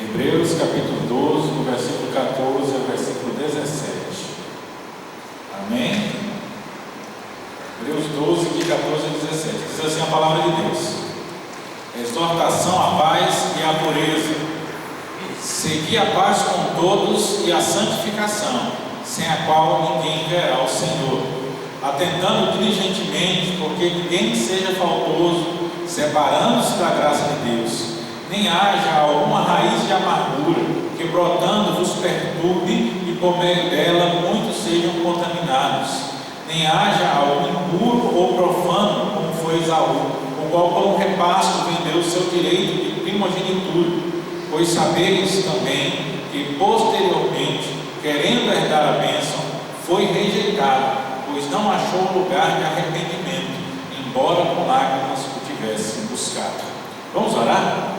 Hebreus capítulo 12, do versículo 14 ao versículo 17. Amém? Hebreus 12, de 14 a 17. Diz assim a palavra de Deus: exortação à paz e à pureza. Segui a paz com todos e a santificação, sem a qual ninguém verá o Senhor. Atentando diligentemente, porque ninguém seja faltoso, separando-se da graça de Deus, nem haja alguma raiz de amargura, que brotando vos perturbe e por meio dela muitos sejam contaminados. Nem haja algum impuro ou profano, como foi Esaú, o qual por um repasto vendeu o seu direito de primogenitura. Pois sabeis também que posteriormente, querendo herdar a bênção, foi rejeitado, pois não achou lugar de arrependimento, embora com lágrimas o tivesse buscado. Vamos orar?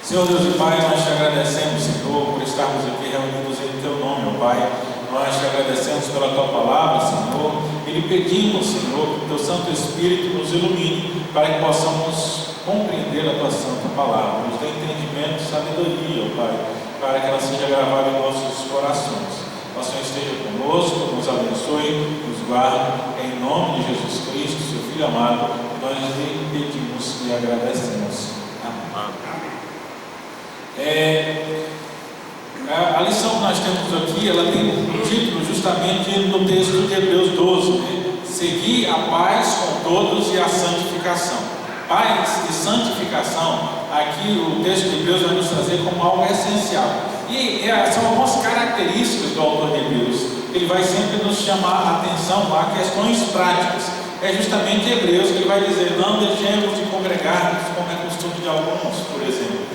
Senhor Deus e Pai, nós te agradecemos, Senhor, por estarmos aqui reunidos em Teu nome, ó Pai. Nós te agradecemos pela Tua palavra, Senhor, e lhe pedimos, Senhor, que Teu Santo Espírito nos ilumine, para que possamos compreender a Tua Santa Palavra. Nos dê entendimento e sabedoria, ó Pai, para que ela seja gravada em nossos corações. O Senhor esteja conosco, nos abençoe, nos guarde, em nome de Jesus Cristo, Seu Filho amado, nós lhe pedimos e agradecemos. Amém. A lição que nós temos aqui, ela tem um título justamente no texto de Hebreus 12, né? Seguir a paz com todos e a santificação. Paz e santificação, aqui o texto de Hebreus vai nos trazer como algo essencial. E são algumas características do autor de Hebreus. Ele vai sempre nos chamar a atenção a questões práticas. É justamente Hebreus que ele vai dizer: não deixemos de congregar-nos, como é costume de alguns, por exemplo.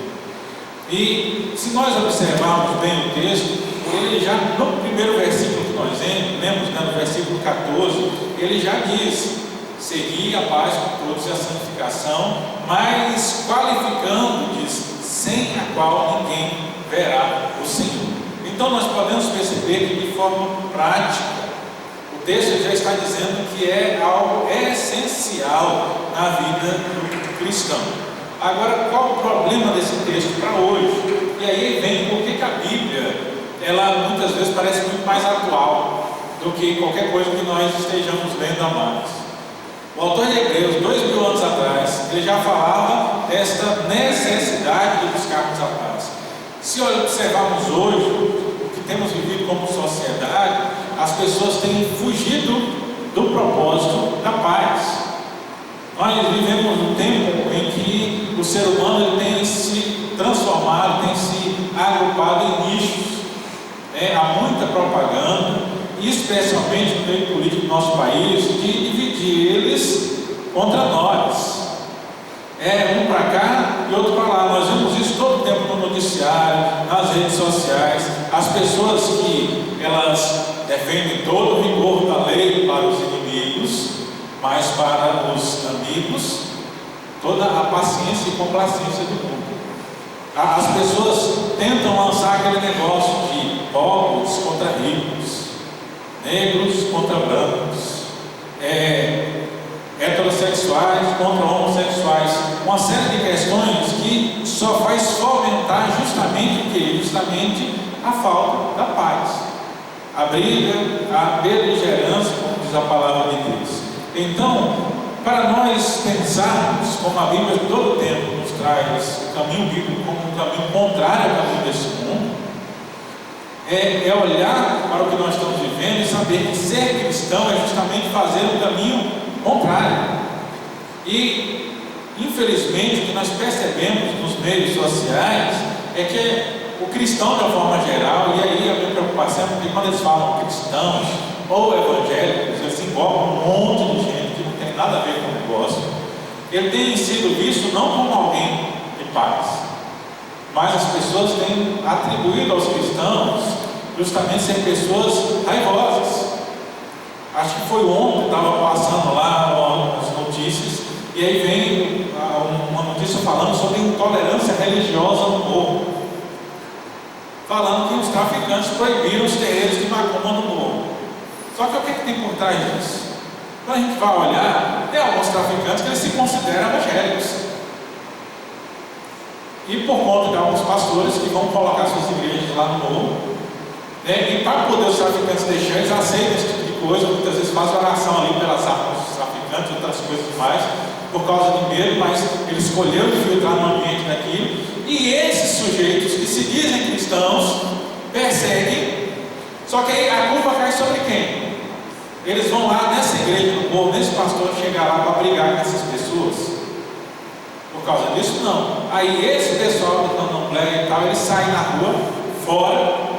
E se nós observarmos bem o texto, ele já no primeiro versículo que nós lemos, no versículo 14, ele já diz: seguir a paz com todos e a santificação, mas qualificando, diz, sem a qual ninguém verá o Senhor. Então nós podemos perceber que de forma prática, o texto já está dizendo que é algo essencial na vida do cristão. Agora, qual o problema desse texto para hoje? E aí vem por que a Bíblia, ela muitas vezes parece muito mais atual do que qualquer coisa que nós estejamos lendo a mais. O autor de Hebreus, 2000 anos atrás, ele já falava desta necessidade de buscarmos a paz. Se observarmos hoje o que temos vivido como sociedade, as pessoas têm fugido do propósito da paz. Nós vivemos um tempo em que o ser humano ele tem se transformado, tem se agrupado em nichos. Há muita propaganda, especialmente no meio político do nosso país, de dividir eles contra nós. Um para cá e outro para lá. Nós vemos isso todo o tempo no noticiário, nas redes sociais. As pessoas que elas defendem todo o rigor da lei para os inimigos, mas para os amigos, toda a paciência e complacência do mundo. As pessoas tentam lançar aquele negócio de pobres contra ricos, negros contra brancos, heterossexuais contra homossexuais, uma série de questões que só faz fomentar justamente o que? Justamente a falta da paz, a briga, a beligerância, como diz a palavra de Deus. Então, para nós pensarmos como a Bíblia todo o tempo nos traz o caminho bíblico como um caminho contrário ao caminho desse mundo, é olhar para o que nós estamos vivendo e saber que ser cristão é justamente fazer um caminho contrário. E, infelizmente, o que nós percebemos nos meios sociais é que o cristão, de uma forma geral, e aí a minha preocupação é porque quando eles falam cristãos ou evangélicos, eles englobam um monte de gente que não tem nada a ver com o negócio. Ele tem sido visto não como alguém de paz, mas as pessoas têm atribuído aos cristãos justamente ser pessoas raivosas. Acho que foi ontem que estava passando lá as notícias, e aí vem uma notícia falando sobre intolerância religiosa no morro, falando que os traficantes proibiram os terreiros de macumba no morro. Só que o que tem por trás disso? Quando a gente vai olhar, tem alguns traficantes que eles se consideram evangélicos. e por conta de alguns pastores que vão colocar suas igrejas lá no morro, né? E para poder os traficantes deixar, eles aceitam esse tipo de coisa, muitas vezes fazem oração ali pelas armas dos traficantes e outras coisas mais, por causa de medo, mas eles escolheram infiltrar no ambiente daquilo, e esses sujeitos que se dizem cristãos perseguem, só que aí a culpa cai sobre quem? Eles vão lá nessa igreja do povo, nesse pastor chegar lá para brigar com essas pessoas. Por causa disso, não. Aí esse pessoal do candomblé e tal, eles saem na rua, fora,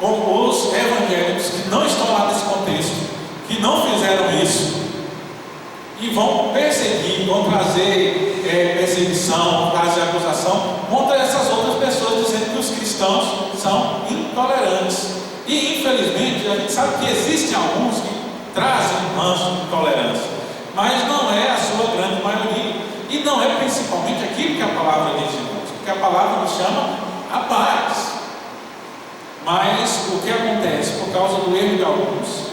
com os evangélicos que não estão lá nesse contexto, que não fizeram isso, e vão perseguir, vão trazer perseguição, trazer acusação contra essas outras pessoas, dizendo que os cristãos são intolerantes. E infelizmente a gente sabe que existem alguns que trazem ranço de intolerância, mas não é a sua grande maioria, e não é principalmente aquilo que a palavra diz, porque a palavra nos chama a paz. Mas o que acontece? Por causa do erro de alguns,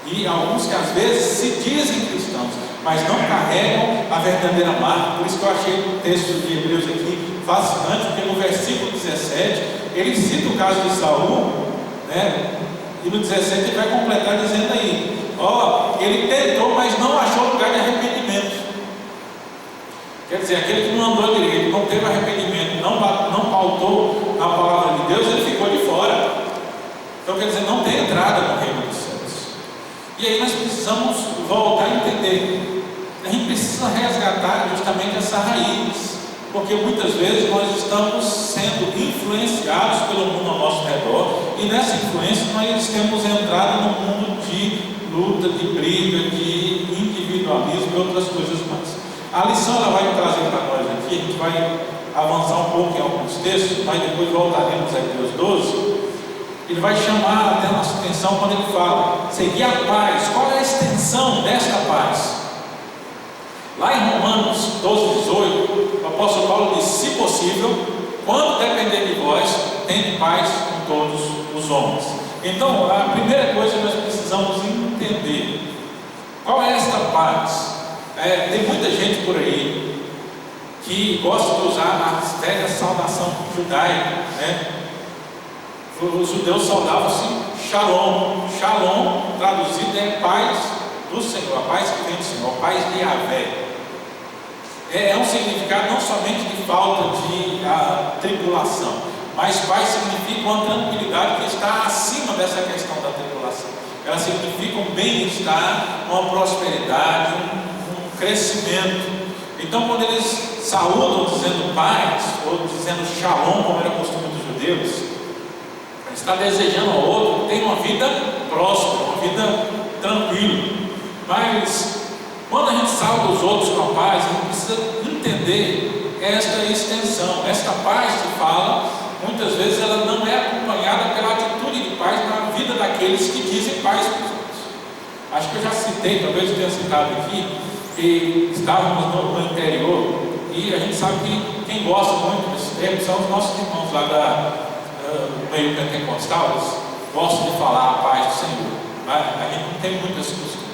e alguns que às vezes se dizem cristãos, mas não carregam a verdadeira marca. Por isso que eu achei o texto de Hebreus aqui fascinante, porque no versículo 17 ele cita o caso de Saul, né? E no 17 ele vai completar dizendo aí: ele tentou, mas não achou lugar de arrependimento. Quer dizer, aquele que não andou direito, não teve arrependimento, não pautou na palavra de Deus, ele ficou de fora. Então quer dizer, não tem entrada no reino dos céus. E aí nós precisamos voltar a entender. A gente precisa resgatar justamente essa raiz, porque muitas vezes nós estamos sendo influenciados pelo mundo ao nosso redor, e nessa influência nós temos entrado no mundo de luta, de briga, de individualismo e outras coisas mais. A lição ela vai trazer para nós aqui, a gente vai avançar um pouco em alguns textos, mas depois voltaremos a Hebreus 12. Ele vai chamar até a nossa atenção quando ele fala seguir a paz. Qual é a extensão desta paz? Lá em Romanos 12, 18, o apóstolo Paulo diz: se possível, quando depender de vós, tende paz com todos os homens. Então, a primeira coisa que nós precisamos entender: qual é esta paz? Tem muita gente por aí que gosta de usar a velha saudação judaica, né? Os judeus saudavam-se Shalom. Shalom, traduzido, é paz do Senhor, a paz que vem do Senhor, a paz de Yahvé. É um significado não somente de falta de tribulação, mas paz significa uma tranquilidade que está acima dessa questão da tribulação. Ela significa um bem-estar, uma prosperidade, um crescimento. Então, quando eles saúdam dizendo paz, ou dizendo Shalom, como era costume dos judeus, está desejando ao outro que tenha uma vida próspera, uma vida tranquila. Mas quando a gente salva os outros com a paz, a gente precisa entender esta extensão. Esta paz que fala, muitas vezes ela não é acompanhada pela atitude de paz na vida daqueles que dizem paz para os outros. Acho que eu já citei, talvez eu tenha citado aqui, que estávamos no interior, e a gente sabe que quem gosta muito desse termo são os nossos irmãos lá do meio pentecostal. Eles gostam de falar a paz do Senhor, né? A gente não tem muito esse costume,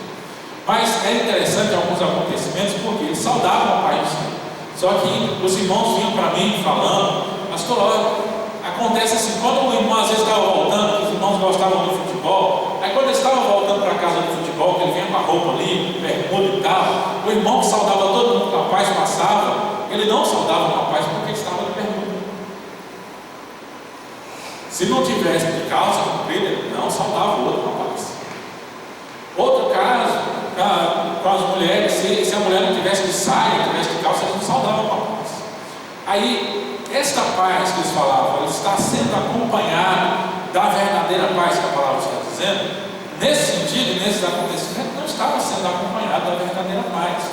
mas é interessante alguns acontecimentos, porque eles saudavam a paz do Senhor. Só que os irmãos vinham para mim falando: pastor, olha, acontece assim, quando o irmão às vezes estava voltando, os irmãos gostavam do futebol, aí quando eles estavam voltando para casa do futebol, que ele vinha com a roupa ali, bermuda e tal, o irmão que saudava todo mundo com a paz passava, ele não saudava com a paz porque estava de bermuda. Se não tivesse de calça comprida, ele não saudava o outro com a paz. Outro caso, com as mulheres, se a mulher não tivesse de saia, tivesse de calça, eles não saudavam com a paz. Aí, esta paz que eles falavam, ela está sendo acompanhada da verdadeira paz que a palavra está dizendo. Nesse sentido, nesses acontecimentos, não estava sendo acompanhada da verdadeira paz.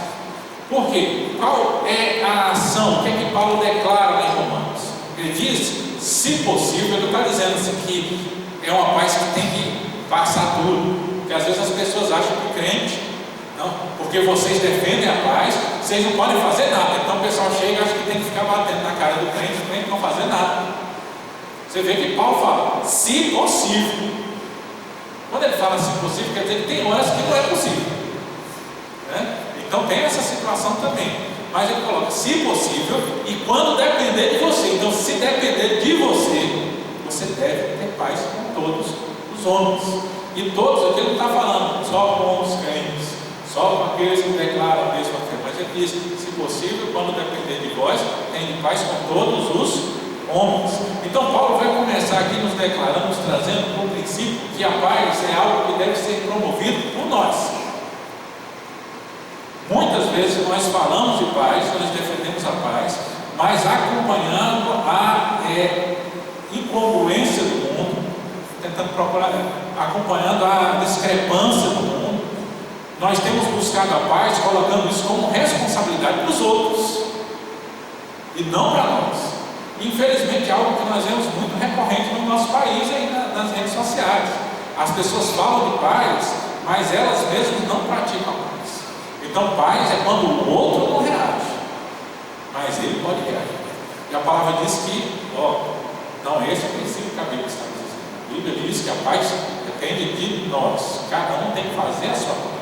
Por quê? Qual é a ação? O que é que Paulo declara lá em Romanos? Ele diz: se possível, ele está dizendo assim que é uma paz que tem que passar tudo. Porque às vezes as pessoas acham que crente, não, porque vocês defendem a paz, vocês não podem fazer nada. Então o pessoal chega e acha que tem que ficar batendo na cara do crente, o crente não fazer nada. Você vê que Paulo fala, se possível. Quando ele fala se possível, quer dizer que tem horas que não é possível, né? Então tem essa situação também. Mas ele coloca, se possível, e quando depender de você. Então, se depender de você, você deve ter paz com todos os homens. E todos aqui ele não está falando só com os crentes, só com aqueles que declaram a mesma fé. Mas ele diz, se possível, quando depender de vós, tenha paz com todos os homens. Então Paulo vai começar aqui nos declarando, nos trazendo o princípio que a paz é algo que deve ser promovido por nós. Muitas vezes nós falamos de paz, nós defendemos a paz, mas acompanhando a incongruência do mundo, tentando procurar, acompanhando a discrepância do mundo, nós temos buscado a paz, colocando isso como responsabilidade para os outros e não para nós. Infelizmente é algo que nós vemos muito recorrente no nosso país e nas redes sociais. As pessoas falam de paz, mas elas mesmas não praticam a paz. Então paz é quando o outro não reage, mas ele pode reagir. E a palavra diz que, não é esse o princípio que a Bíblia está dizendo. A Bíblia diz que a paz depende de nós. Cada um tem que fazer a sua parte.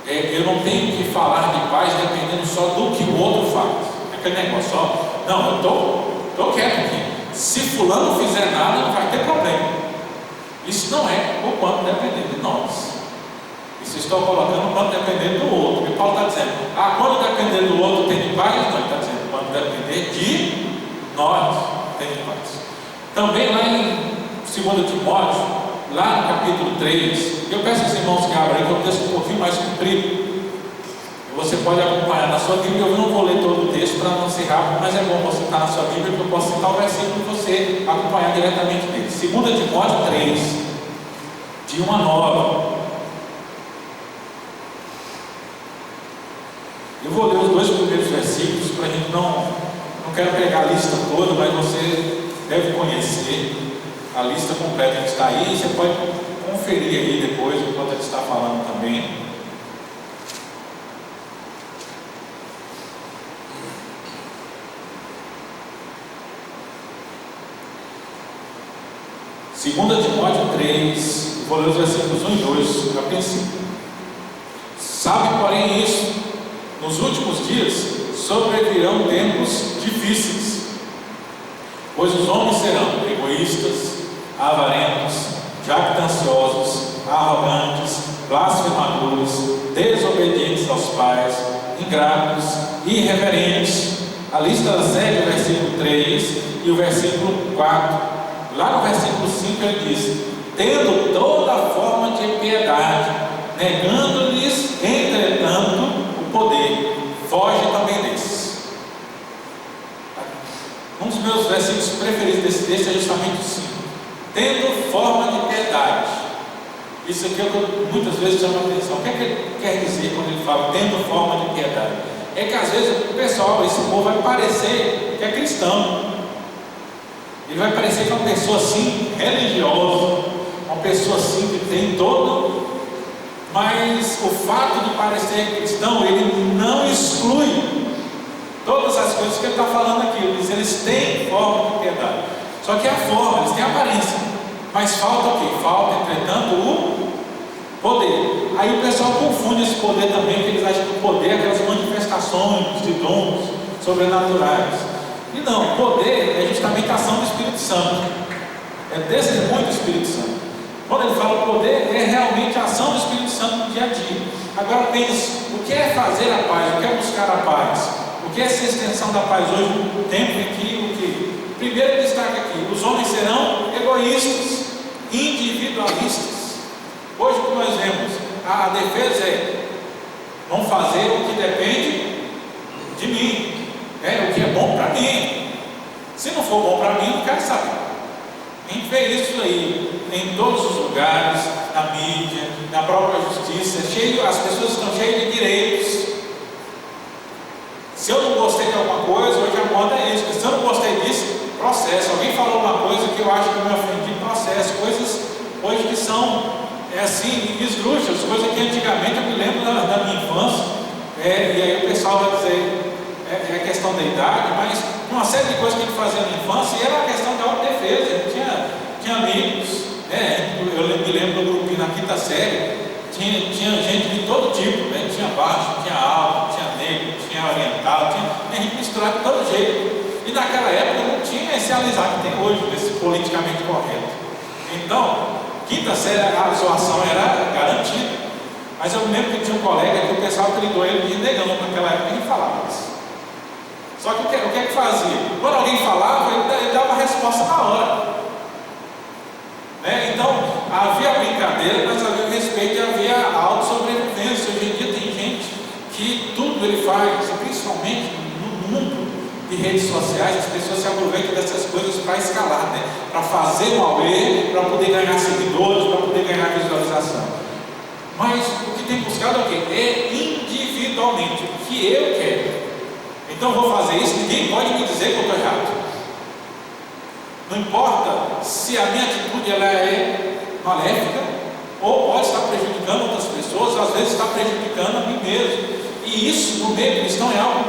Eu não tenho que falar de paz dependendo só do que o outro faz. Aquele negócio, não, eu estou quieto aqui. Se fulano fizer nada, não vai ter problema. Isso não é o quanto depender de nós. Isso estou colocando o quanto depender do outro. E Paulo está dizendo, quando depender do outro tem de paz? Não, ele está dizendo, quando depender de nós tem de paz. Também lá em 2 Timóteo, lá no capítulo 3, eu peço aos irmãos que abram aí, que é um texto um pouquinho mais comprido. Você pode acompanhar na sua Bíblia. Eu não vou ler todo o texto para não ser rápido, mas é bom você estar na sua Bíblia, porque eu posso citar o versículo e você acompanhar diretamente dele. 2 Timóteo 3, de 1 a 9. Eu vou ler os 2 primeiros versículos para a gente não quero pegar a lista toda, mas você deve conhecer a lista completa que está aí. Você pode conferir aí depois, enquanto ele está falando também. Segunda Timóteo 3, vou ler os versículos 1 e 2 a princípio. Sabe, porém, isso, nos últimos dias sobrevirão tempos difíceis, pois os homens serão egoístas, avarentos, jactanciosos, arrogantes, blasfemadores, desobedientes aos pais, ingratos, irreverentes. A lista segue o versículo 3 e o versículo 4. Lá no versículo 5 ele diz, tendo toda forma de piedade, negando-lhes, entretanto, o poder, foge também desses. Um dos meus versículos preferidos desse texto é justamente o 5. Tendo forma de piedade. Isso aqui é o que muitas vezes chama a atenção. O que é que ele quer dizer quando ele fala tendo forma de piedade? É que às vezes o pessoal, esse povo vai parecer que é cristão. Ele vai parecer que é uma pessoa assim, religiosa, uma pessoa assim que tem todo, mas o fato de parecer cristão, ele não exclui todas as coisas que ele está falando aqui. Ele diz, eles têm forma de piedade, só que é a forma, eles têm aparência, mas falta o quê? Falta, entretanto, o poder. Aí o pessoal confunde esse poder também, porque eles acham que o poder é aquelas manifestações de dons sobrenaturais. E não, poder é justamente a ação do Espírito Santo, é testemunho do Espírito Santo. Quando ele fala poder, é realmente a ação do Espírito Santo no dia a dia. Agora pense, o que é fazer a paz? O que é buscar a paz? O que é essa extensão da paz hoje, no tempo em que, primeiro destaque aqui, os homens serão egoístas, individualistas. Hoje o que nós vemos, a defesa é, não fazer o que depende de mim. O que é bom para mim. Se não for bom para mim, eu não quero saber. A gente vê isso aí em todos os lugares, na mídia, na própria justiça. As pessoas estão cheias de direitos. Se eu não gostei de alguma coisa, hoje a moda é isso. Se eu não gostei disso, processo. Alguém falou uma coisa que eu acho que eu me ofendi, processo. Coisas hoje que são assim, esdrúxulas, coisas que antigamente eu me lembro da minha infância. E aí o pessoal vai dizer, é questão da idade, mas uma série de coisas que a gente fazia na infância, e era uma questão de autodefesa. Tinha amigos, eu me lembro do grupinho na quinta série, tinha gente de todo tipo, tinha baixo, tinha alto, tinha negro, tinha oriental, tinha gente misturada de todo jeito. E naquela época não tinha esse alisar que tem hoje, esse politicamente correto. Então, quinta série, a zoação era garantida. Mas eu me lembro que tinha um colega que o pessoal apelidou ele de negão, naquela época a gente falava isso. Só que o que é que fazia? Quando alguém falava, ele dava a resposta na hora. Então, havia brincadeira, mas havia respeito e havia autossobrevivência. Hoje em dia tem gente que tudo ele faz, principalmente no mundo de redes sociais, as pessoas se aproveitam dessas coisas para escalar, para fazer um auê, para poder ganhar seguidores, para poder ganhar visualização. Mas o que tem buscado é o quê? É individualmente, o que eu quero. Então eu vou fazer isso, ninguém pode me dizer que eu estou errado. Não importa se a minha atitude ela é maléfica ou pode estar prejudicando outras pessoas, às vezes está prejudicando a mim mesmo. E isso no meio cristão é algo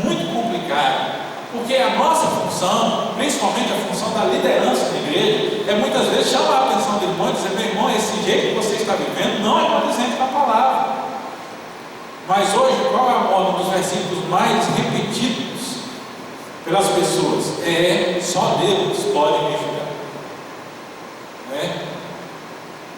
muito complicado, porque a nossa função, principalmente a função da liderança da igreja, é muitas vezes chamar a atenção do irmão e dizer: meu irmão, esse jeito que você está vivendo não é condizente com a palavra. Mas hoje, qual é a moda dos versículos mais repetidos pelas pessoas? Só Deus pode me julgar.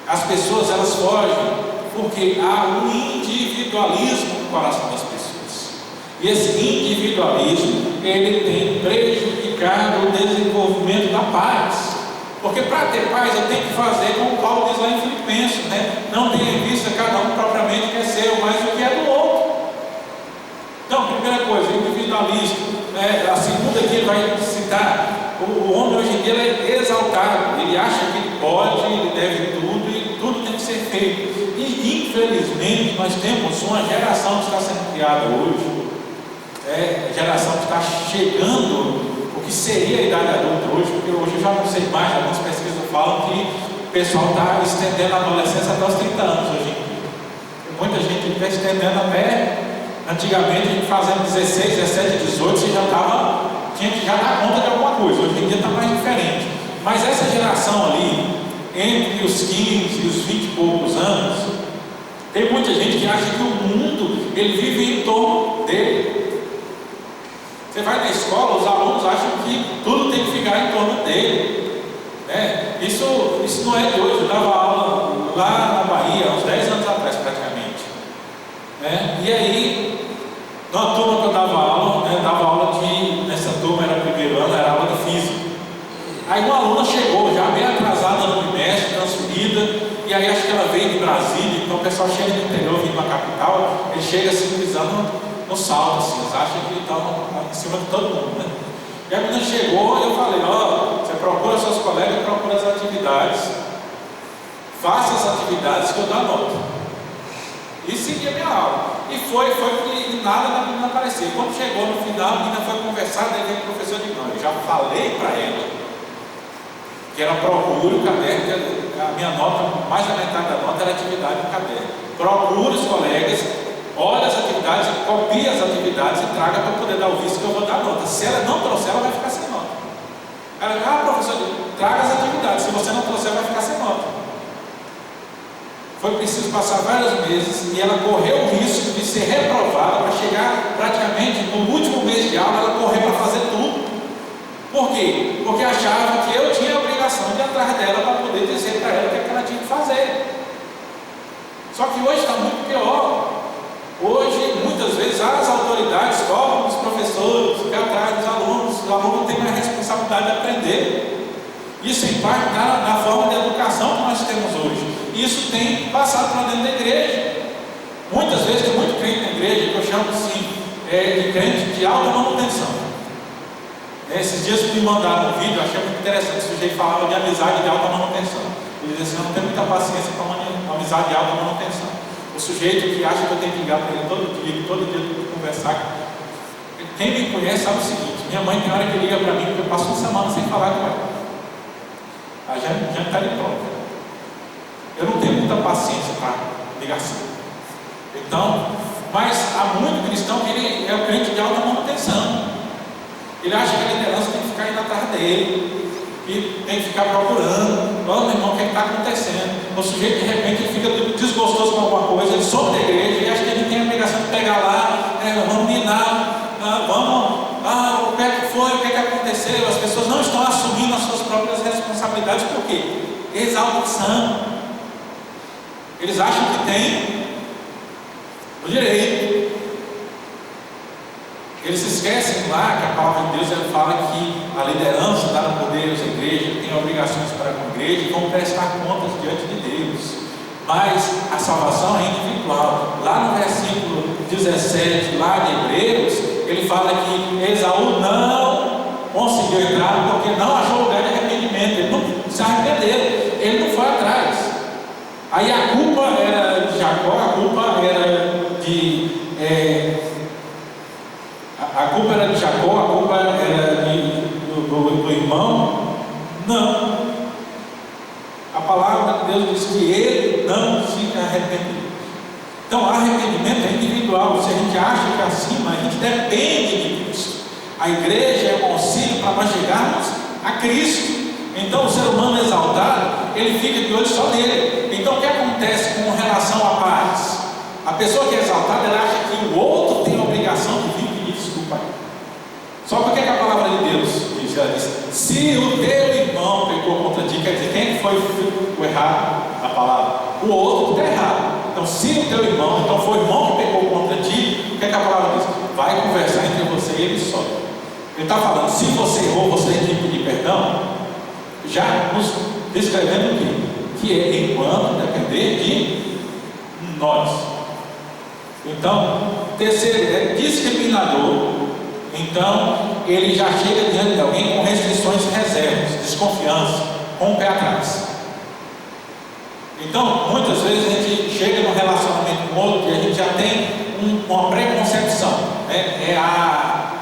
As pessoas elas fogem porque há um individualismo no coração das pessoas. E esse individualismo ele tem prejudicado o desenvolvimento da paz. Porque para ter paz eu tenho que fazer como Paulo diz lá em Filipenses, não tenha em vista cada um propriamente que é seu, mas o que é do outro. Então, primeira coisa, individualismo. A segunda que ele vai citar, o homem hoje em dia ele é exaltado, ele acha que ele pode, ele deve tudo e tudo tem que ser feito. E infelizmente nós temos uma geração que está sendo criada hoje, geração que está chegando o que seria a idade adulta hoje, porque hoje eu já não sei mais, algumas pesquisas falam que o pessoal está estendendo a adolescência até os 30 anos hoje em dia. Muita gente está estendendo até. Antigamente a gente fazendo 16, 17, 18, você tinha que já dar conta de alguma coisa. Hoje em dia está mais diferente. Mas essa geração ali, entre os 15 e os 20 e poucos anos, tem muita gente que acha que o mundo ele vive em torno dele. Você vai na escola, os alunos acham que tudo tem que ficar em torno dele. Isso não é de hoje. Eu dava aula lá na Bahia, há uns 10 anos atrás praticamente. E aí, numa turma que eu dava aula nessa turma era primeiro ano, era aula de física. Aí uma aluna chegou já meio atrasada no bimestre, transferida, e aí acho que ela veio de Brasília, então o pessoal chega do interior, vindo para a capital, ele chega assim pisando no salto, assim, eles acham que estão em cima de todo mundo, E a menina chegou e eu falei: você procura seus colegas, procura as atividades, faça as atividades que eu dou a nota. E segui a minha aula. E foi que nada da menina apareceu. Quando chegou no final, a menina foi conversar, daí veio o professor de não. Eu já falei para ela que ela procure o caderno, a minha nota, mais da metade da nota era atividade no caderno. Procure os colegas, olhe as atividades, copie as atividades e traga para poder dar o visto que eu vou dar nota. Se ela não trouxer, ela vai ficar sem nota. Ela professor, traga as atividades. Se você não trouxer, vai ficar sem nota. Foi preciso passar vários meses e ela correu o risco de ser reprovada para chegar praticamente no último mês de aula, ela correu para fazer tudo. Por quê? Porque achava que eu tinha a obrigação de ir atrás dela para poder dizer para ela o que ela tinha que fazer. Só que hoje está muito pior. Hoje, muitas vezes, as autoridades cobram os professores, que atrás dos alunos, os alunos não têm mais responsabilidade de aprender. Isso em parte na forma de educação que nós temos hoje. Isso tem passado para dentro da igreja. Muitas vezes tem muito crente na igreja que eu chamo assim, de crente de alta manutenção. Esses dias que me mandaram um vídeo, eu achei muito interessante. O sujeito falava de amizade de alta manutenção. Ele dizia assim: eu não tenho muita paciência para uma amizade de alta manutenção. O sujeito que acha que eu tenho que ligar para ele todo dia eu tenho que conversar. Quem me conhece sabe o seguinte: minha mãe tem hora que liga para mim porque eu passo uma semana sem falar com ela. Aí já está de prova. Eu não tenho muita paciência para ligação. Então, mas há muito cristão que ele é o crente de alta manutenção. Ele acha que a liderança tem que ficar indo atrás dele, e tem que ficar procurando. Meu irmão, o que está acontecendo? O sujeito de repente ele fica desgostoso com alguma coisa, ele sobe da igreja e acha que ele tem a obrigação de pegar lá, vamos minar, o que é que foi, o que é que aconteceu. As pessoas não estão assumindo as suas próprias responsabilidades. Por quê? Exaltação. Eles acham que tem o direito. Eles se esquecem lá que a palavra de Deus ela fala que a liderança dá no poder às igrejas, tem obrigações para com a igreja e vão prestar contas diante de Deus. Mas a salvação é individual. Lá no versículo 17, lá de Hebreus, ele fala que Esaú não conseguiu entrar porque não achou lugar de arrependimento. Ele não se arrependeu, ele não foi atrás. Aí a culpa era de Jacó, a culpa era de Jacó, a culpa era do irmão. Não. A palavra de Deus diz que ele não se arrependeu. Então, arrependimento é individual. Se a gente acha que é acima, a gente depende de Cristo. A igreja é um auxílio para nós chegarmos a Cristo. Então, o ser humano exaltado, ele fica de olho só nele. Então, o que acontece com relação à paz? A pessoa que é exaltada, ela acha que o outro tem a obrigação de vir pedir desculpa. Só porque a palavra de Deus diz, ela diz, se o teu irmão pecou contra ti, quer dizer, quem foi o errado na palavra? O outro que está errado. Então, se o teu irmão, então foi o irmão que pecou contra ti, o que a palavra diz? Vai conversar entre você e ele só. Ele está falando, se você errou, você tem que pedir perdão, já nos descrevendo o quê? Que é enquanto depender de nós. Então, terceiro, é discriminador. Então, ele já chega diante de alguém com restrições e reservas, desconfiança, com o pé atrás. Então, muitas vezes a gente chega num relacionamento com outro e a gente já tem uma preconcepção, né? É a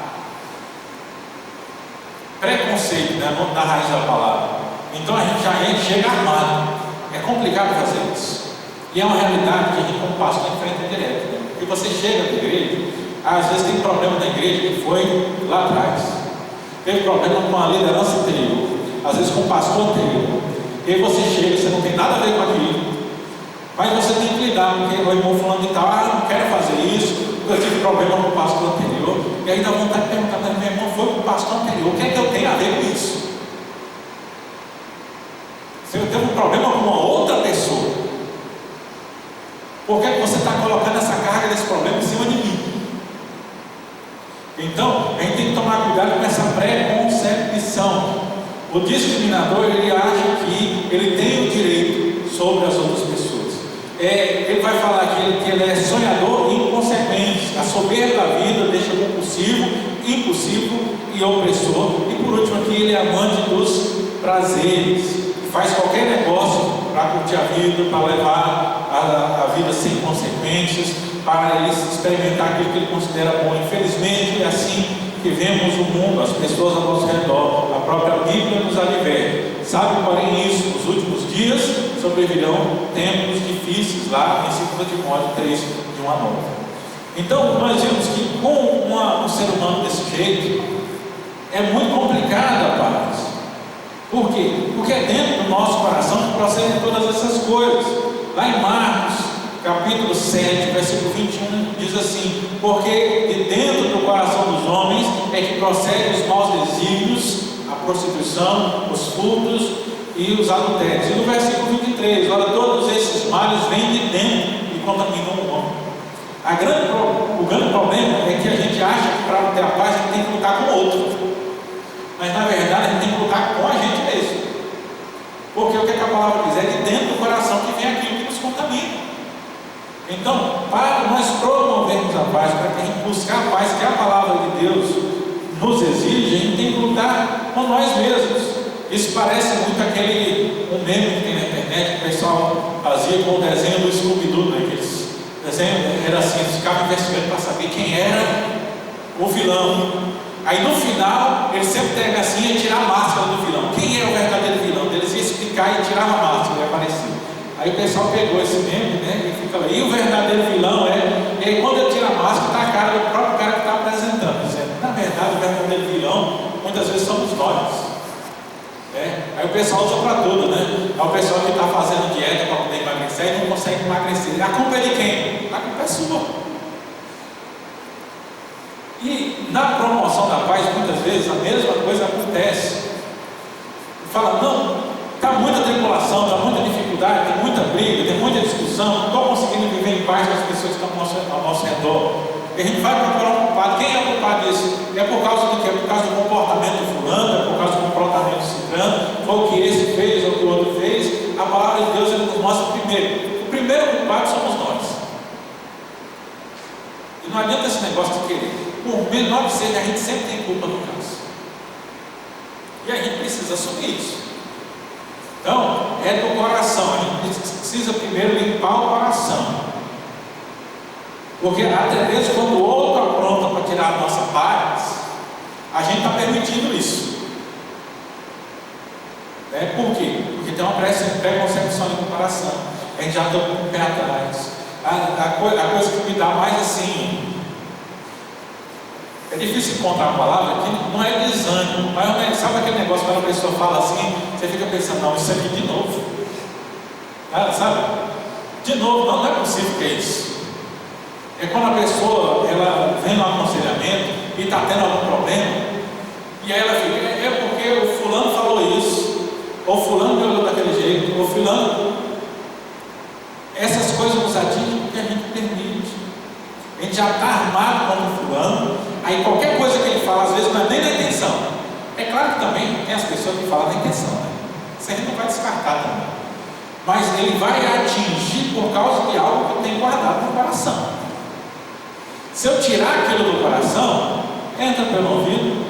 preconceito, né? Na raiz da palavra. Então, a gente chega armado. É complicado fazer isso. E é uma realidade que a gente, como pastor, enfrenta direto, né? Porque você chega na igreja, às vezes tem problema na igreja que foi lá atrás. Teve problema com a liderança anterior, às vezes com o pastor anterior. E aí você chega, você não tem nada a ver com aquilo, mas você tem que lidar, porque o irmão falando de tal, não quero fazer isso, eu tive problema com o pastor anterior. E aí dá vontade de perguntar, mas meu irmão foi com o pastor anterior, o que é que eu tenho a ver com isso? Se eu tenho um problema com uma outra pessoa, por que você está colocando essa carga desse problema em cima de mim? Então, a gente tem que tomar cuidado com essa preconcepção. O discriminador, ele acha que ele tem o direito sobre as outras pessoas. Ele vai falar que ele é sonhador e inconsequente. A soberba da vida deixa compulsivo, impulsivo e opressor. E por último aqui, ele é amante dos prazeres. Faz qualquer negócio para curtir a vida, para levar a vida sem consequências, para ele experimentar aquilo que ele considera bom. Infelizmente é assim que vemos o mundo, as pessoas ao nosso redor. A própria Bíblia nos adverte. Sabe, porém, isso, nos últimos dias sobrevirão tempos difíceis, lá em 2 Timóteo 3, de 1 a 9. Então, nós vemos que com um ser humano desse jeito, é muito complicado a paz. Por quê? Porque é dentro do nosso coração que procedem todas essas coisas. Lá em Marcos, capítulo 7, versículo 21, diz assim: porque de dentro do coração dos homens é que procedem os maus desígnios, a prostituição, os furtos e os adultérios. E no versículo 23, olha, todos esses males vêm de dentro e contaminam o homem. O grande problema é que a gente acha que para ter a paz a gente tem que lutar com o outro. Mas na verdade a gente tem que lutar com a gente mesmo. Porque o que a palavra diz? É de dentro do coração que vem aquilo que nos contamina. Então, para nós promovermos a paz, para que a gente buscar a paz que a palavra de Deus nos exige, a gente tem que lutar com nós mesmos. Isso parece muito um meme que tem na internet, que o pessoal fazia com o desenho do Scooby-Doo, né? Aqueles desenhos era assim, eles ficavam investigando para saber quem era o vilão. Aí no final, ele sempre pega assim e tira a máscara do vilão. Quem é o verdadeiro vilão? Eles iam explicar e tirar a máscara e aparecer. Aí o pessoal pegou esse meme, né? E fica lá. E o verdadeiro vilão é. E aí quando ele tira a máscara, está a cara do próprio cara que está apresentando. Dizendo, na verdade, o verdadeiro vilão, muitas vezes somos nós. Aí o pessoal usa para tudo, né? Aí o pessoal que está fazendo dieta para poder emagrecer e não consegue emagrecer. A culpa é de quem? A culpa é sua. paz, muitas vezes a mesma coisa acontece. Fala, não, está muita tribulação, está muita dificuldade, tem muita briga, tem muita discussão, não estou conseguindo viver em paz com as pessoas que estão ao nosso redor. E a gente vai procurar um culpado. Quem é o culpado disso? É por causa do que? É por causa do comportamento do fulano, é por causa do comportamento do ciclano, foi o que esse fez ou o que o outro fez. A palavra de Deus ele nos mostra primeiro. O primeiro culpado somos nós. E não adianta esse negócio de querer. Por menor que seja, a gente sempre tem culpa no caso. E a gente precisa assumir isso. Então, é do coração. A gente precisa primeiro limpar o coração. Porque até mesmo quando o outro apronta para tirar a nossa paz, a gente está permitindo isso. Por quê? Porque tem uma preconcepção no coração. A gente já está com o pé atrás. A coisa que me dá mais assim, é difícil encontrar uma palavra que não é desânimo, mas sabe aquele negócio quando a pessoa fala assim, você fica pensando, não, isso aqui de novo. Sabe? De novo, não é possível que é isso. É quando a pessoa ela vem no aconselhamento e está tendo algum problema, e aí ela fica, é porque o fulano falou isso, ou o fulano me olhou daquele jeito, ou fulano. Essas coisas nos atingem porque a gente permite. A gente já está armado contra o fulano, aí qualquer coisa que ele fala, às vezes não é nem da intenção. É claro que também tem as pessoas que falam da intenção, né? Isso a gente não vai descartar também. Mas ele vai atingir por causa de algo que eu tenho guardado no coração. Se eu tirar aquilo do coração, entra pelo ouvido,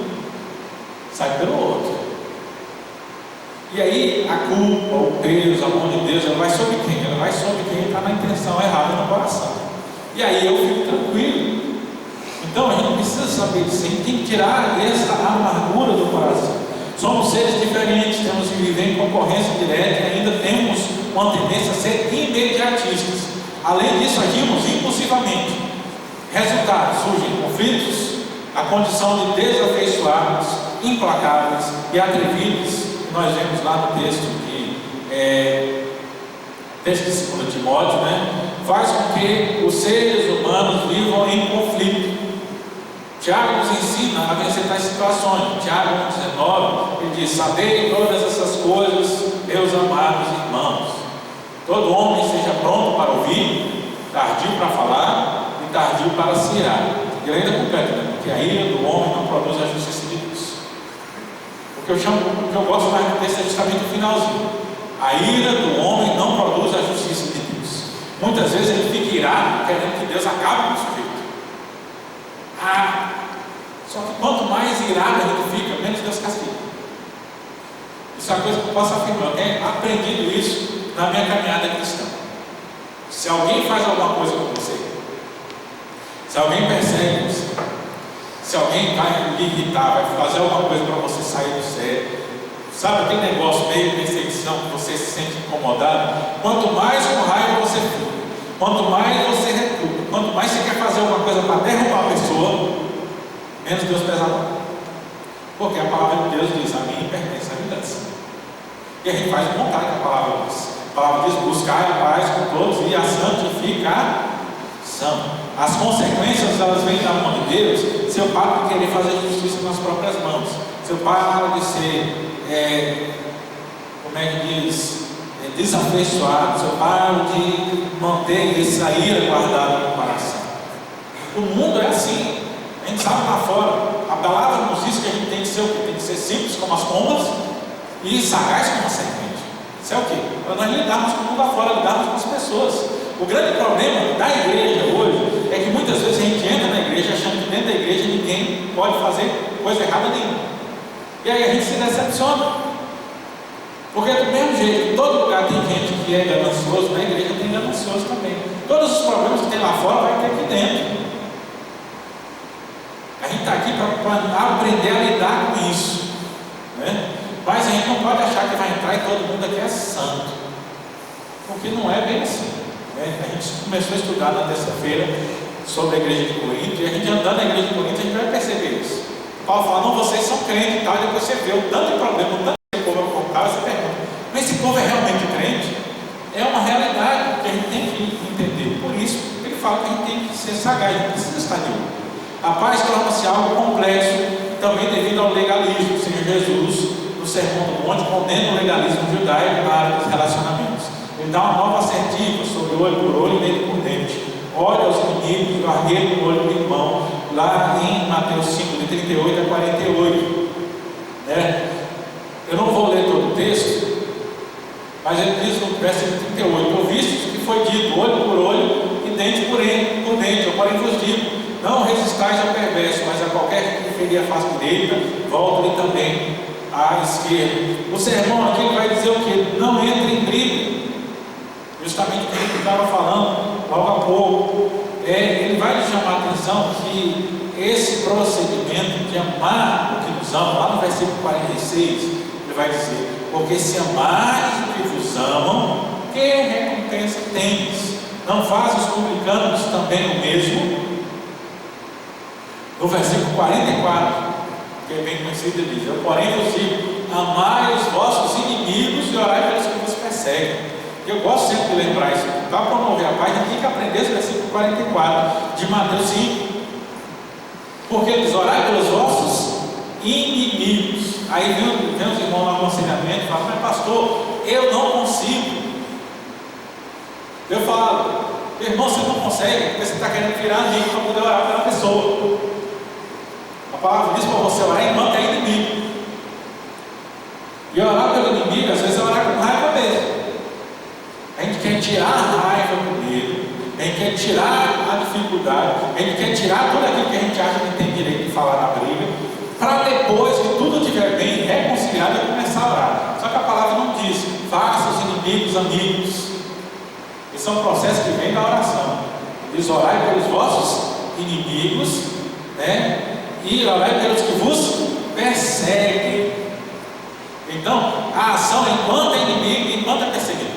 sai pelo outro. E aí a culpa, o peso, a mão de Deus, ela vai sobre quem? Ela vai sobre quem está na intenção errada no coração. E aí eu fico tranquilo. Então a gente precisa saber disso. A gente tem que tirar essa amargura do coração. Somos seres diferentes, temos que viver em concorrência direta e ainda temos uma tendência a ser imediatistas. Além disso, agimos impulsivamente. Resultado, surgem conflitos, a condição de desafeiçoados, implacáveis e atrevidos. Nós vemos lá no texto texto de 2 Timóteo, faz com que os seres humanos vivam em conflito. Tiago nos ensina a vencer tais situações. Tiago 1,19, ele diz: sabei todas essas coisas, meus amados irmãos. Todo homem seja pronto para ouvir, tardio para falar e tardio para se irar. E ainda completa, porque a ira do homem não produz a justiça de Deus. O que eu gosto mais do texto é justamente o finalzinho. A ira do homem não produz a justiça de Deus. Muitas vezes ele fica irado, querendo que Deus acabe com o sujeito. Só que quanto mais irado a gente fica, menos Deus castiga. Isso é uma coisa que eu posso afirmar. Eu tenho aprendido isso na minha caminhada cristã. Se alguém faz alguma coisa com você, se alguém persegue você, se alguém vai lhe irritar, vai fazer alguma coisa para você sair do sério, sabe aquele negócio meio de perseguição que você se sente incomodado? Quanto mais com raiva você fica, quanto mais você recua, quanto mais você quer fazer alguma coisa para derrubar a pessoa, menos Deus pesa a mão. Porque a palavra de Deus diz: a mim pertence a vingança. E a gente faz vontade que a palavra diz. A palavra diz: buscar a paz com todos e a santificação. As consequências elas vêm da mão de Deus. Se eu paro de querer fazer justiça nas próprias mãos, se eu paro de ser, desafeiçoado, se eu paro de manter essa ira guardada no coração. O mundo é assim. A gente sabe lá fora. A palavra nos diz que a gente tem que ser o quê? Tem que ser simples como as pombas e sagaz como a serpente. Isso é o quê? Para nós lidarmos com o mundo lá fora, lidarmos com as pessoas. O grande problema da igreja hoje é que muitas vezes a gente entra na igreja achando que dentro da igreja ninguém pode fazer coisa errada nenhuma. E aí a gente se decepciona. Porque do mesmo jeito, em todo lugar tem gente que é ganancioso, na igreja tem ganancioso também. Todos os problemas que tem lá fora vai ter aqui dentro. A gente está aqui para aprender a lidar com isso, Mas a gente não pode achar que vai entrar e todo mundo aqui é santo, porque não é bem assim, A gente começou a estudar na terça-feira sobre a igreja de Corinto, e a gente andando na igreja de Corinto, a gente vai perceber isso. Paulo fala: não, vocês são crentes e tal, e depois você vê o tanto de problema, o tanto de povo contar, você pergunta: mas esse povo é realmente crente? É uma realidade que a gente tem que entender. Por isso, ele fala que a gente tem que ser sagaz, a gente precisa estar de olho. A paz torna-se algo complexo, também devido ao legalismo. O Senhor Jesus, no Sermão do Monte, condena o legalismo judaico na área dos relacionamentos. Ele dá uma nova assertiva sobre olho por olho e dente por dente. Olha aos inimigos e o argueiro no olho do irmão, lá em Mateus 5, de 38 a 48. Eu não vou ler todo o texto, mas ele diz no versículo 38: ouvistes que foi dito, olho por olho e dente por dente. Eu, porém, vos digo, não resistais ao perverso, mas a qualquer que ferir a face direita, volte-lhe também à esquerda. O sermão aqui vai dizer o que? Não entre em briga. Justamente o que ele estava falando logo há pouco. Ele vai nos chamar a atenção que esse procedimento de amar o que nos ama, lá no versículo 46, ele vai dizer: porque se amares o que vos amam, que recompensa tendes? Não faz os publicanos também o mesmo? No versículo 44, que é bem conhecido, ele diz: eu, porém, vos digo, amai os vossos inimigos e orai pelos que vos perseguem. Eu gosto sempre de lembrar isso, para promover a paz. A gente tem que aprender esse versículo 44 de Mateus 5, porque ele diz: orai pelos vossos inimigos. Aí vem os irmãos no aconselhamento e falam: mas pastor, eu não consigo. Eu falo: irmão, você não consegue porque você está querendo virar amigo para poder orar pela pessoa. A palavra diz para você orar enquanto é inimigo. E orar pelo inimigo, às vezes, é orar com raiva mesmo. A gente quer tirar a raiva do medo, a gente quer tirar a dificuldade, a gente quer tirar tudo aquilo que a gente acha que tem direito de falar na briga, para depois que tudo estiver bem reconciliado, eu começar a orar. Só que a palavra não diz: faça os inimigos amigos. Esse é um processo que vem da oração. Diz: orai pelos vossos inimigos, e orai pelos que vos perseguem. Então, a ação enquanto é inimigo e enquanto é perseguido.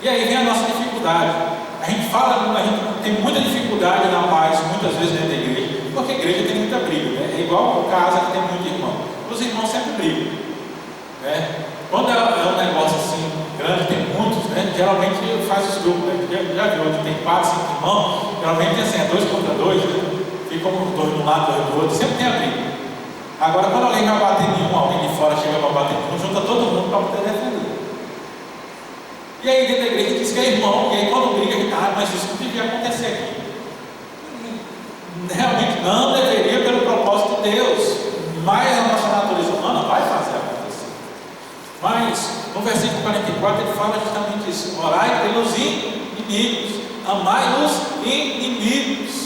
E aí vem a nossa dificuldade. A gente tem muita dificuldade na paz, muitas vezes dentro da igreja, porque a igreja tem muita briga, É igual casa que tem muito irmão. Os irmãos sempre brigam, Quando é um negócio assim grande, tem muitos, geralmente faz os grupos, já viu, onde tem 4, 5 irmãos, geralmente assim, é 2 contra 2, Ficam os dois de um lado, dois do outro, sempre tem a briga. Agora, quando alguém vai bater em um, alguém de fora chega para bater em um, junta todo mundo para poder defender. E aí dentro da igreja diz que é irmão, e aí quando briga, a gente, mas isso não devia acontecer aqui. Realmente não deveria, pelo propósito de Deus, mas a nossa natureza humana vai fazer acontecer. Mas no versículo 44 ele fala justamente isso: orai pelos inimigos, amai os inimigos.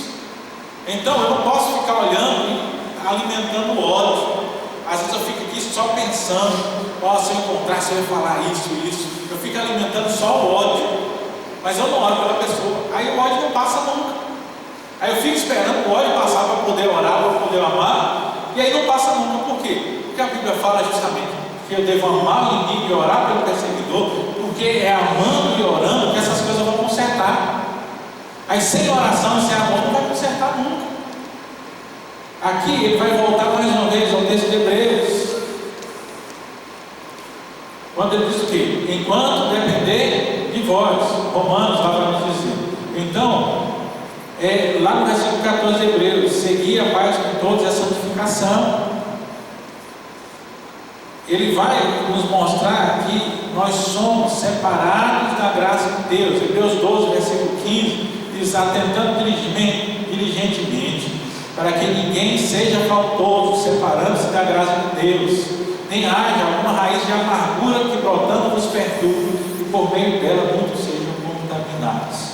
Então eu não posso ficar olhando e alimentando ódio. Às vezes eu fico aqui só pensando: se eu encontrasse, eu ia falar isso. Eu fico alimentando só o ódio, mas eu não oro pela pessoa. Aí o ódio não passa nunca. Aí eu fico esperando o ódio passar para poder orar, para poder amar, e aí não passa nunca. Por quê? Porque a Bíblia fala justamente que eu devo amar o inimigo e orar pelo perseguidor, porque é amando e orando que essas coisas vão consertar. Aí sem oração e sem amor não vai consertar nunca. Aqui ele vai voltar mais uma vez ao texto de Hebreus, quando ele diz o quê? Enquanto depender de vós. Romanos lá vai nos dizer. Então, lá no versículo 14 de Hebreus: segui a paz com todos e a santificação. Ele vai nos mostrar que nós somos separados da graça de Deus. Hebreus 12, versículo 15 diz: atentando diligentemente para que ninguém seja faltoso, separando-se da graça de Deus, nem haja alguma raiz de amargura que brotando vos perturbe, e por meio dela muitos sejam contaminados.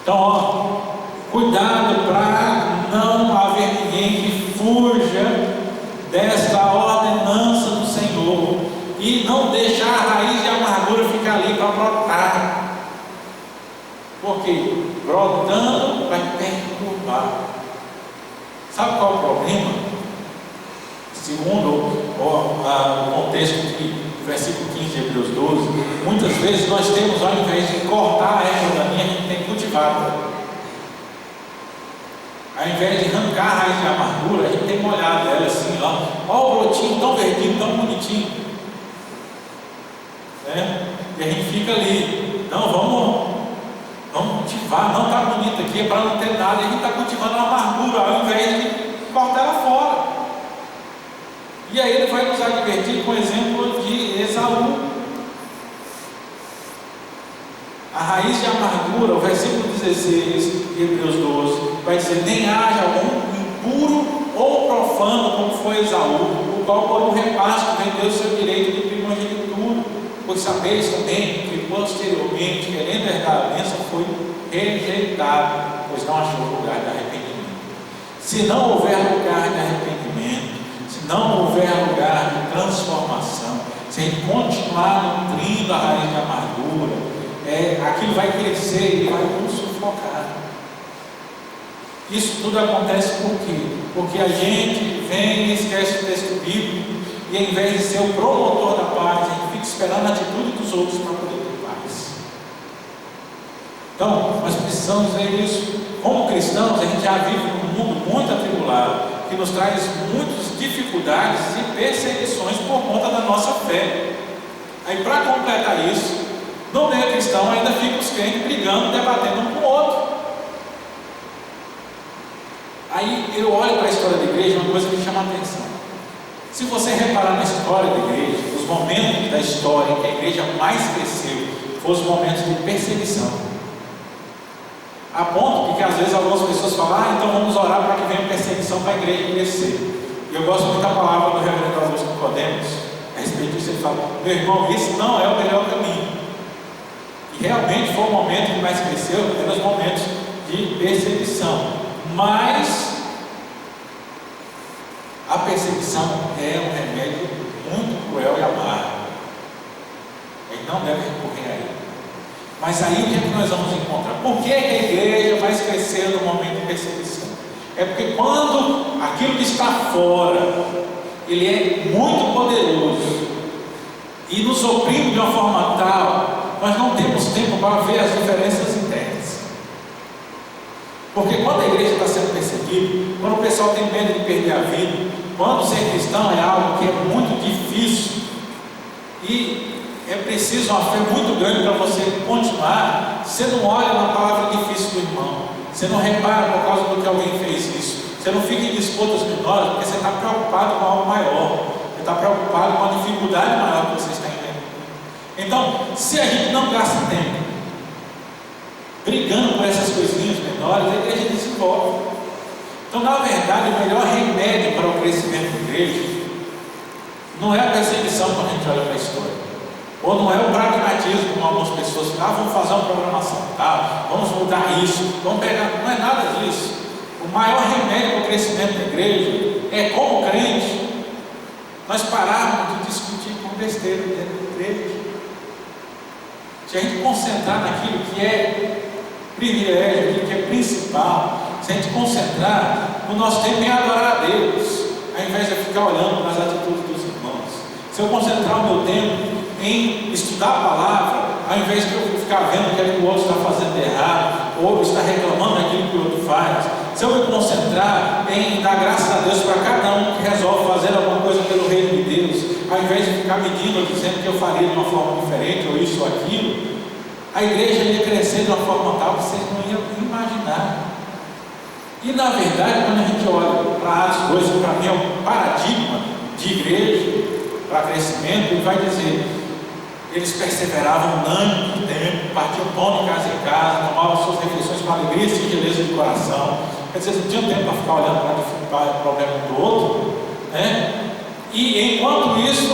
Então, cuidado para não haver ninguém que fuja desta ordenança do Senhor e não deixar a raiz de amargura ficar ali para brotar. Porque brotando vai perturbar. Sabe qual é o problema? Segundo o contexto do versículo 15 de Hebreus 12, muitas vezes nós temos, ao invés de cortar a erva daninha, a gente tem cultivado. Ao invés de arrancar a raiz de amargura, a gente tem molhado ela assim, ó o brotinho tão verdinho, tão bonitinho. E a gente fica ali, não, vamos cultivar, não está bonito aqui, é para não ter nada, e a gente está cultivando a amargura, ao invés de corta ela fora. E aí ele vai nos advertir com o exemplo de Esaú. A raiz de amargura, o versículo 16 de Hebreus 12, vai dizer: nem haja algum impuro ou profano como foi Esaú, o qual por um repasto vendeu seu direito de primogenitura, pois sabeis também que posteriormente, querendo herdar a bênção, foi rejeitado, pois não achou lugar de arrependimento. Se não houver lugar de arrependimento, se não houver lugar de transformação, se a gente continuar nutrindo a raiz de amargura, aquilo vai crescer e vai nos sufocar. Isso tudo acontece por quê? Porque a gente vem e esquece o texto bíblico, e ao invés de ser o promotor da paz, a gente fica esperando a atitude dos outros para poder ter paz. Então, nós precisamos ver isso. Como cristãos, a gente já vive num mundo muito atribulado, que nos traz muitas dificuldades e perseguições por conta da nossa fé. Aí, para completar isso, no meio cristão ainda fica os crentes brigando, debatendo um com o outro. Aí eu olho para a história da igreja, uma coisa que me chama a atenção. Se você reparar na história da igreja, os momentos da história em que a igreja mais cresceu foram os momentos de perseguição. A ponto de que às vezes algumas pessoas falam: então vamos orar para que venha perseguição para a igreja crescer. E eu gosto muito da palavra do reverendo Augusto Nicodemos a respeito disso. Ele fala: meu irmão, esse não é o melhor caminho. E realmente foi o momento que mais cresceu, eram os momentos de perseguição. Mas a perseguição é um remédio muito cruel e amargo. A gente não deve recorrer a ele. Mas aí o que é que nós vamos encontrar? Por que a igreja vai crescer no momento de perseguição? É porque quando aquilo que está fora, ele é muito poderoso e nos oprime de uma forma tal, nós não temos tempo para ver as diferenças internas. Porque quando a igreja está sendo perseguida, quando o pessoal tem medo de perder a vida, quando ser cristão é algo que é muito difícil e é preciso uma fé muito grande para você continuar, você não olha na palavra difícil do irmão, você não repara por causa do que alguém fez isso, você não fica em disputas menores, porque você está preocupado com algo maior, você está preocupado com a dificuldade maior que você está enfrentando. Então, se a gente não gasta tempo brigando por essas coisinhas menores, a igreja desenvolve. Então, na verdade, o melhor remédio para o crescimento da igreja não é a perseguição quando a gente olha para a história, ou não é o pragmatismo, como algumas pessoas falam: vamos fazer uma programação, vamos mudar isso, vamos pegar. Não é nada disso. O maior remédio para o crescimento da igreja é, como crente, nós pararmos de discutir com besteira dentro da igreja. Se a gente concentrar naquilo que é privilégio, aquilo que é principal, se a gente concentrar no nosso tempo em adorar a Deus, ao invés de ficar olhando nas atitudes dos irmãos, se eu concentrar o meu tempo em estudar a palavra, ao invés de eu ficar vendo o que é que o outro está fazendo de errado, ou está reclamando daquilo que o outro faz, se eu me concentrar em dar graças a Deus para cada um que resolve fazer alguma coisa pelo reino de Deus, ao invés de ficar medindo ou dizendo que eu faria de uma forma diferente, ou isso ou aquilo, a igreja ia crescer de uma forma tal que vocês não iam imaginar. E na verdade, quando a gente olha para as coisas, para mim é um paradigma de igreja para crescimento, ele vai dizer: eles perseveravam unânime no tempo, partiam pão de casa em casa, tomavam suas refeições com alegria e singeleza de coração. Quer dizer, não tinha tempo para ficar olhando para o problema do outro, né? E enquanto isso,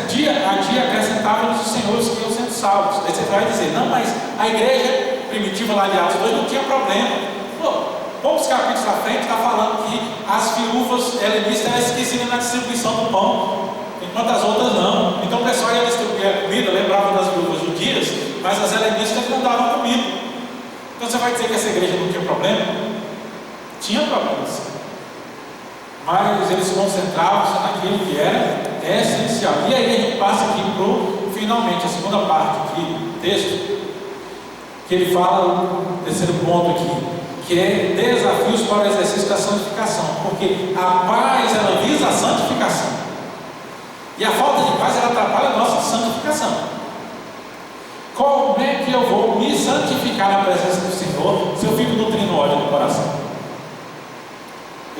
dia a dia acrescentavam os senhores que iam sendo salvos. Aí você vai dizer: não, mas a igreja primitiva lá de Atos 2 não tinha problema. Pô, poucos capítulos à frente está falando que as viúvas helenistas esqueciam na distribuição do pão, enquanto as outras não. Então o pessoal ia distribuir a comida, lembrava das viúvas judias, mas as helenistas não davam comida. Então você vai dizer que essa igreja não tinha problema? Tinha problemas, mas eles se concentravam naquilo que era essencial. E aí a gente passa aqui para finalmente a segunda parte aqui do texto, que ele fala o terceiro ponto aqui, que é desafios para o exercício da santificação, porque a paz ela visa a santificação e a falta de paz ela atrapalha a nossa santificação. Como é que eu vou me santificar na presença do Senhor se eu fico nutrindo ódio no coração?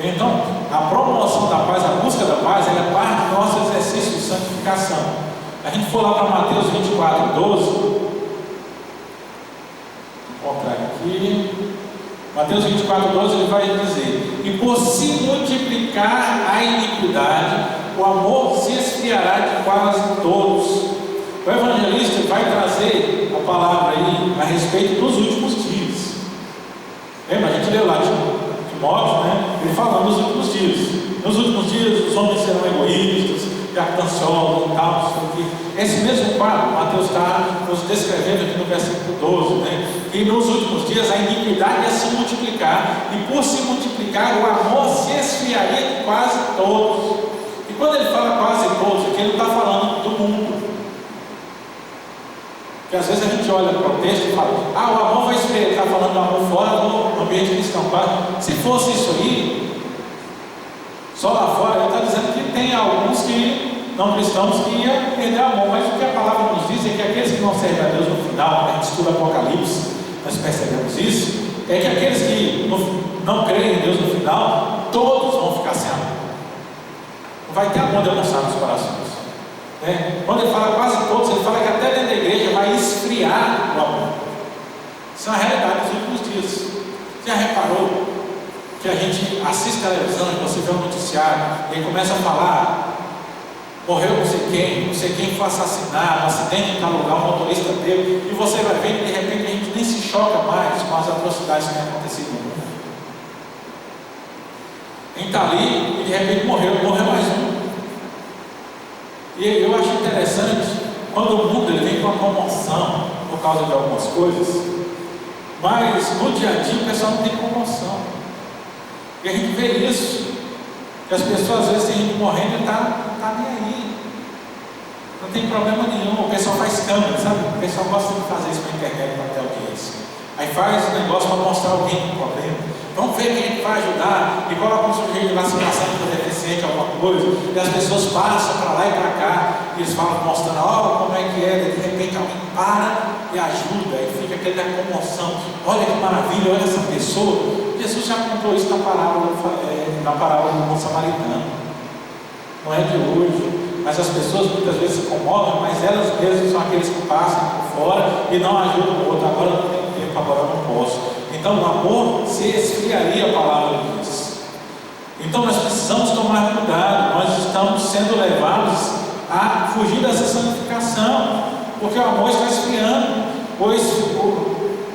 Então, a promoção da paz, a busca da paz, ela é parte do nosso exercício de santificação. A gente for lá para Mateus 24, 12, vou encontrar aqui. Mateus 24, 12, ele vai dizer: e por se multiplicar a iniquidade, o amor se esfriará de quase todos. O evangelista vai trazer a palavra aí a respeito dos últimos dias. Lembra? A gente leu lá Timóteo, né? Ele falando dos últimos dias. Nos últimos dias os homens serão egoístas, jactanciosos e tal. Esse mesmo quadro, Mateus está nos descrevendo aqui no versículo 12, né? E nos últimos dias a iniquidade ia se multiplicar, e por se multiplicar o amor se esfriaria de quase todos. E quando ele fala quase todos, aqui ele não está falando do mundo. Porque às vezes a gente olha para o texto e fala: ah, o amor vai esfriar, ele está falando do amor fora do ambiente cristão. Se fosse isso aí, só lá fora, ele está dizendo que tem alguns que não cristãos que iam perder amor, mas o que a palavra nos diz é que aqueles que não servem a Deus no final, a gente estuda Apocalipse, nós percebemos isso, é que aqueles que não creem em Deus no final, todos vão ficar sem amor. Não vai ter amor demonstrado nos corações. Quando ele fala quase todos, ele fala que até dentro da igreja vai esfriar o amor. Isso é uma realidade dos últimos dias. Você já reparou que a gente assiste televisão e você vê um noticiário e ele começa a falar: morreu não sei quem foi assassinado, um acidente em tal lugar, o motorista dele, e você vai ver que de repente a gente nem se choca mais com as atrocidades que têm acontecido no mundo. A gente está ali e de repente morreu mais um. E eu acho interessante quando o mundo ele vem com a comoção por causa de algumas coisas, mas no dia a dia o pessoal não tem comoção. E a gente vê isso, que as pessoas às vezes têm gente morrendo e tá nem aí. Não tem problema nenhum. O pessoal faz câmera, sabe? O pessoal gosta de fazer isso para a internet, para ter audiência. Aí faz um negócio para mostrar alguém com problema. Vamos ver quem é que vai ajudar. E coloca um sujeito lá se passando por deficiente, alguma coisa. E as pessoas passam para lá e para cá. E eles falam, mostrando: ó, como é que é. De repente alguém para e ajuda. E fica aquela comoção. Olha que maravilha, olha essa pessoa. Jesus já contou isso na parábola do bom samaritano. Não é de hoje. Mas as pessoas muitas vezes se incomodam, mas elas mesmas são aqueles que passam por fora e não ajudam o outro. Agora não tenho tempo, agora não posso. Então o amor se esfriaria, a palavra diz. Então nós precisamos tomar cuidado. Nós estamos sendo levados a fugir dessa santificação, porque o amor está esfriando, pois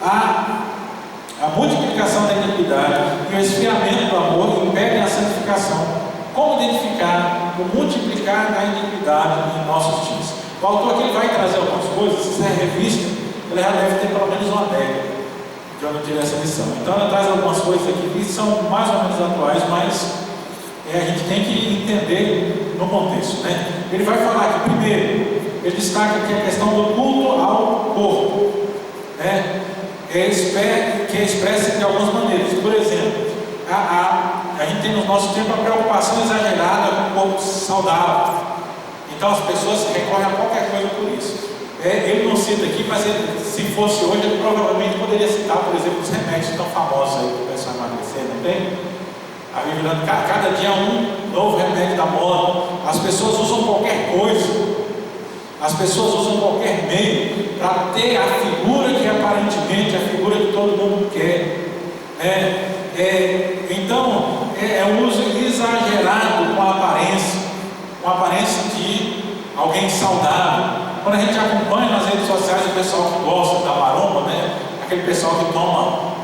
a multiplicação da iniquidade e o esfriamento do amor impedem a santificação. Como identificar o multiplicar da iniquidade em nossos dias? O autor aqui vai trazer algumas coisas. Se é revista, ele já deve ter pelo menos uma década que eu não tive essa lição. Então ela traz algumas coisas aqui que são mais ou menos atuais, mas a gente tem que entender no contexto, né? Ele vai falar que, primeiro, ele destaca aqui a questão do culto ao corpo, né? Que é expressa de algumas maneiras. Por exemplo, a gente tem no nosso tempo a preocupação exagerada com o corpo saudável. Então as pessoas recorrem a qualquer coisa por isso. Ele não cita aqui, mas se fosse hoje, ele provavelmente poderia citar, por exemplo, os remédios tão famosos aí para o pessoal emagrecer, não tem? A Bíblia, cada dia um novo remédio da moda. As pessoas usam qualquer coisa. As pessoas usam qualquer meio para ter a figura que aparentemente é a figura que todo mundo quer. Então, é um uso exagerado com a aparência de alguém saudável. Quando a gente acompanha nas redes sociais o pessoal que gosta da maromba, né? Aquele pessoal que toma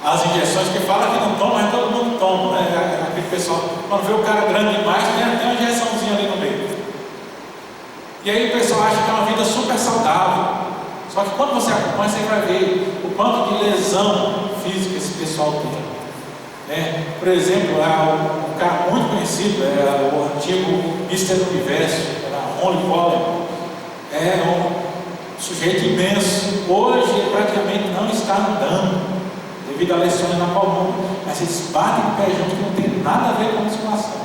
as injeções, que fala que não toma, mas todo mundo toma, né? Aquele pessoal, quando vê o cara grande demais, tem até uma injeçãozinha ali no meio. E aí o pessoal acha que é uma vida super saudável. Só que quando você acompanha, você vai ver o quanto de lesão física esse pessoal tem. Por exemplo, um cara muito conhecido, o antigo Mr. Universo, era Ronnie Coleman, um sujeito imenso. Hoje ele praticamente não está andando devido a lesões na coluna, mas eles batem o pé junto, que não tem nada a ver com a musculação.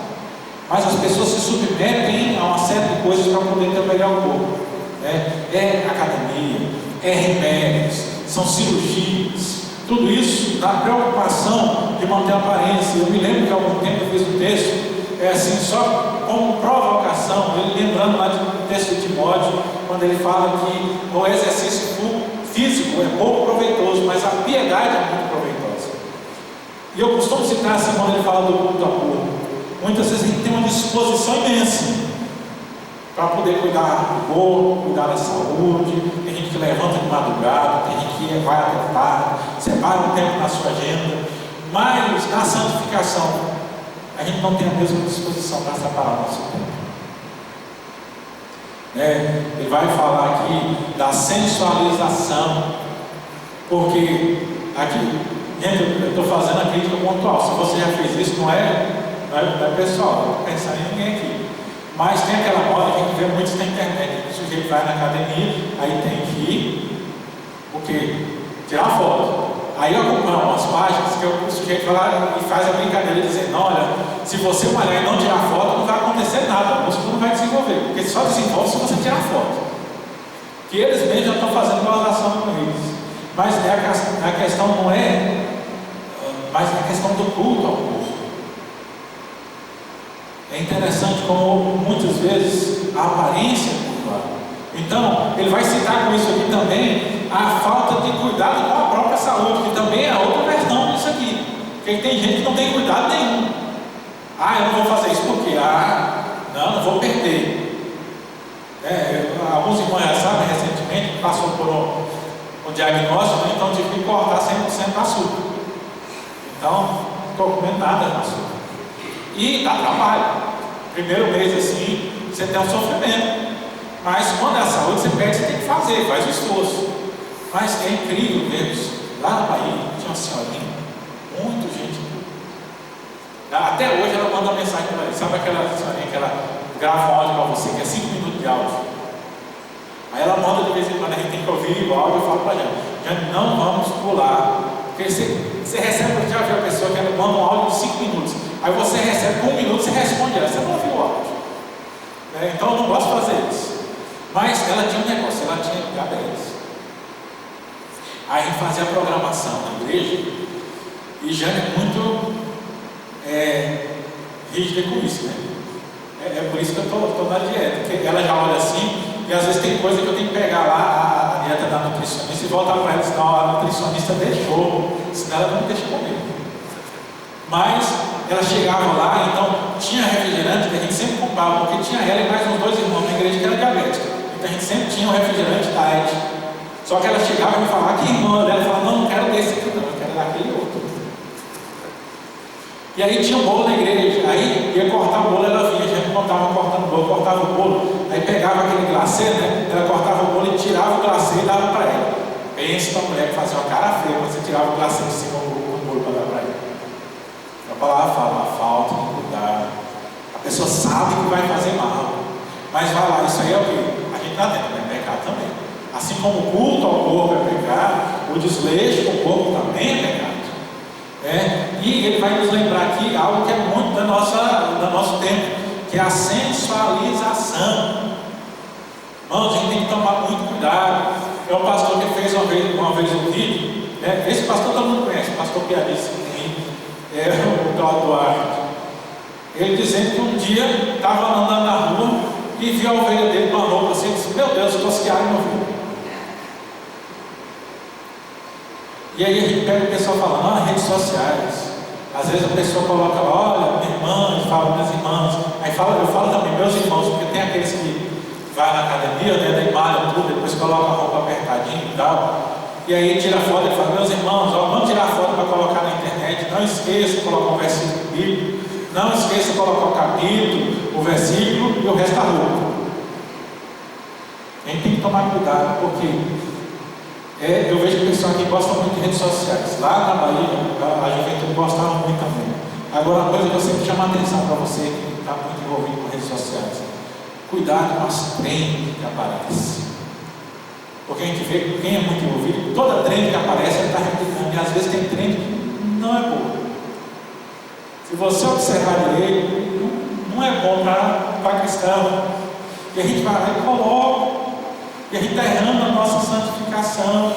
Mas as pessoas se submetem a uma série de coisas para poder ter o melhor corpo. É academia, é remédios, são cirurgias, tudo isso na preocupação de manter a aparência. Eu me lembro que há algum tempo eu fiz um texto, assim, só como provocação, ele lembrando lá do texto de Timóteo, quando ele fala que o exercício físico é pouco proveitoso, mas a piedade é muito proveitosa. E eu costumo citar assim quando ele fala do culto ao corpo. Muitas vezes a gente tem uma disposição imensa para poder cuidar do corpo, cuidar da saúde. Tem gente que levanta de madrugada, tem gente que vai até tarde, separa um tempo na sua agenda, mas na santificação a gente não tem a mesma disposição para separar o nosso tempo. Ele vai falar aqui da sensualização, porque aqui, gente, eu estou fazendo a crítica pontual. Se você já fez isso, não é pessoal, não vou pensar em ninguém aqui. Mas tem aquela moda que a gente vê muito na internet. O sujeito vai na academia, aí tem que ir, o quê? Tirar foto. Aí eu acompanho umas páginas que o sujeito vai lá e faz a brincadeira dizendo: olha, se você malhar e não tirar foto, não vai acontecer nada, o músculo não vai desenvolver, porque só desenvolve se você tirar foto. Que eles mesmos já estão fazendo relação com eles. Mas a questão não é, mas a questão do culto ao corpo. É interessante como muitas vezes a aparência é cultuada. Então, ele vai citar com isso aqui também a falta de cuidado com a própria saúde, que também é outra versão disso aqui. Porque tem gente que não tem cuidado nenhum. Eu não vou fazer isso porque, não vou perder. Alguns irmãos já sabem, recentemente passou por um diagnóstico, então tive que cortar 100% do açúcar. Então, não estou comendo nada de açúcar. E dá trabalho. Primeiro mês assim, você tem um sofrimento. Mas quando é a saúde, você pede, você tem que fazer, faz o esforço. Mas é incrível ver isso. Lá na Bahia, tinha uma senhorinha, muito gente boa. Até hoje ela manda uma mensagem para ele. Sabe aquela senhorinha que ela grava um áudio para você, que é 5 minutos de áudio? Aí ela manda de vez em quando, a gente tem que ouvir o áudio. Eu falo para a gente, não vamos pular. Porque você recebe, já viu a pessoa que ela manda um áudio de 5 minutos. Aí você recebe com 1 minuto, você responde ela, você não ouviu o áudio. Então eu não gosto de fazer isso. Mas ela tinha um negócio, ela tinha diabetes. Aí a gente fazia a programação na igreja, e já é muito rígida com isso, né? É por isso que eu estou na dieta, porque ela já olha assim, e às vezes tem coisa que eu tenho que pegar lá a dieta da nutricionista e voltar para ela, senão a nutricionista deixou, senão ela não deixa comer. Mas ela chegava lá, então tinha refrigerante que a gente sempre comprava, porque tinha ela e mais uns 2 irmãos na igreja que era diabética. Então a gente sempre tinha um refrigerante diet. Só que ela chegava e me falava: que irmã dela? Ela falava: não quero desse aqui não, eu quero daquele outro. E aí tinha um bolo na igreja, aí ia cortar o bolo, ela vinha, a gente não estava cortando o bolo, cortava o bolo, aí pegava aquele glacê, né? Ela cortava o bolo e tirava o glacê e dava para ela. Pensa uma mulher que fazia uma cara feia, você tirava o glacê de cima do bolo para dar para ela. A palavra fala: falta de cuidado. A pessoa sabe que vai fazer mal, mas vai lá, isso aí é o que? A gente está dentro, é pecado também. Assim como o culto ao corpo é pecado, o desleixo com o corpo também é pecado. E ele vai nos lembrar aqui algo que é muito do nosso tempo, que é a sensualização. Irmãos, a gente tem que tomar muito cuidado. É um pastor que fez uma vez um vídeo, esse pastor todo mundo conhece, o pastor piadista, o Cláudio Duarte. Ele dizendo que um dia estava andando na rua e viu a ovelha dele com uma roupa assim, e disse: meu Deus, tosquearam meu filho. E aí a gente pega o pessoal falando nas redes sociais. Às vezes a pessoa coloca: olha, minha irmã, fala minhas irmãs. Aí eu falo também meus irmãos, porque tem aqueles que vai na academia, daí malha tudo, depois coloca a roupa apertadinha e tal. E aí tira foto e fala: meus irmãos, vamos tirar foto para colocar na internet. Não esqueça de colocar um versículo bíblico. Não esqueça de colocar o capítulo, o versículo e o resto da roupa. A gente tem que tomar cuidado, porque eu vejo que o pessoal aqui gosta muito de redes sociais. Lá na Bahia, a juventude gostava muito também. Agora, uma coisa que eu sempre chamo a atenção para você que está muito envolvido com redes sociais: cuidado com as trends que aparecem. Porque a gente vê que quem é muito envolvido, toda trend que aparece, ele está replicando. E às vezes tem trend que não é boa. Se você observar direito, não é bom para cristão. E a gente vai lá e coloca. E a gente está errando a nossa santificação.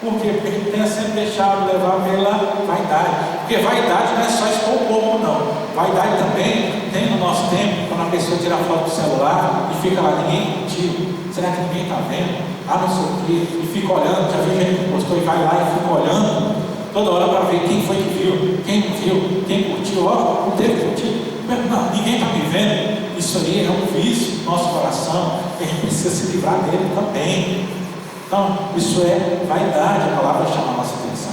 Por quê? Porque a gente tem sempre deixado levar pela vaidade. Porque vaidade não é só expor o corpo, não. Vaidade também tem no nosso tempo, quando a pessoa tira foto do celular e fica lá, ninguém curtiu. Será que ninguém está vendo? Ah, não sei o quê. E fica olhando, já viu gente que postou e vai lá e fica olhando toda hora para ver quem foi que viu, quem não viu, quem curtiu. Ó, não teve curtido. Não, ninguém está me vendo. Isso aí é um vício no nosso coração, que a gente precisa se livrar dele também. Então, isso é vaidade, a palavra chama a nossa atenção.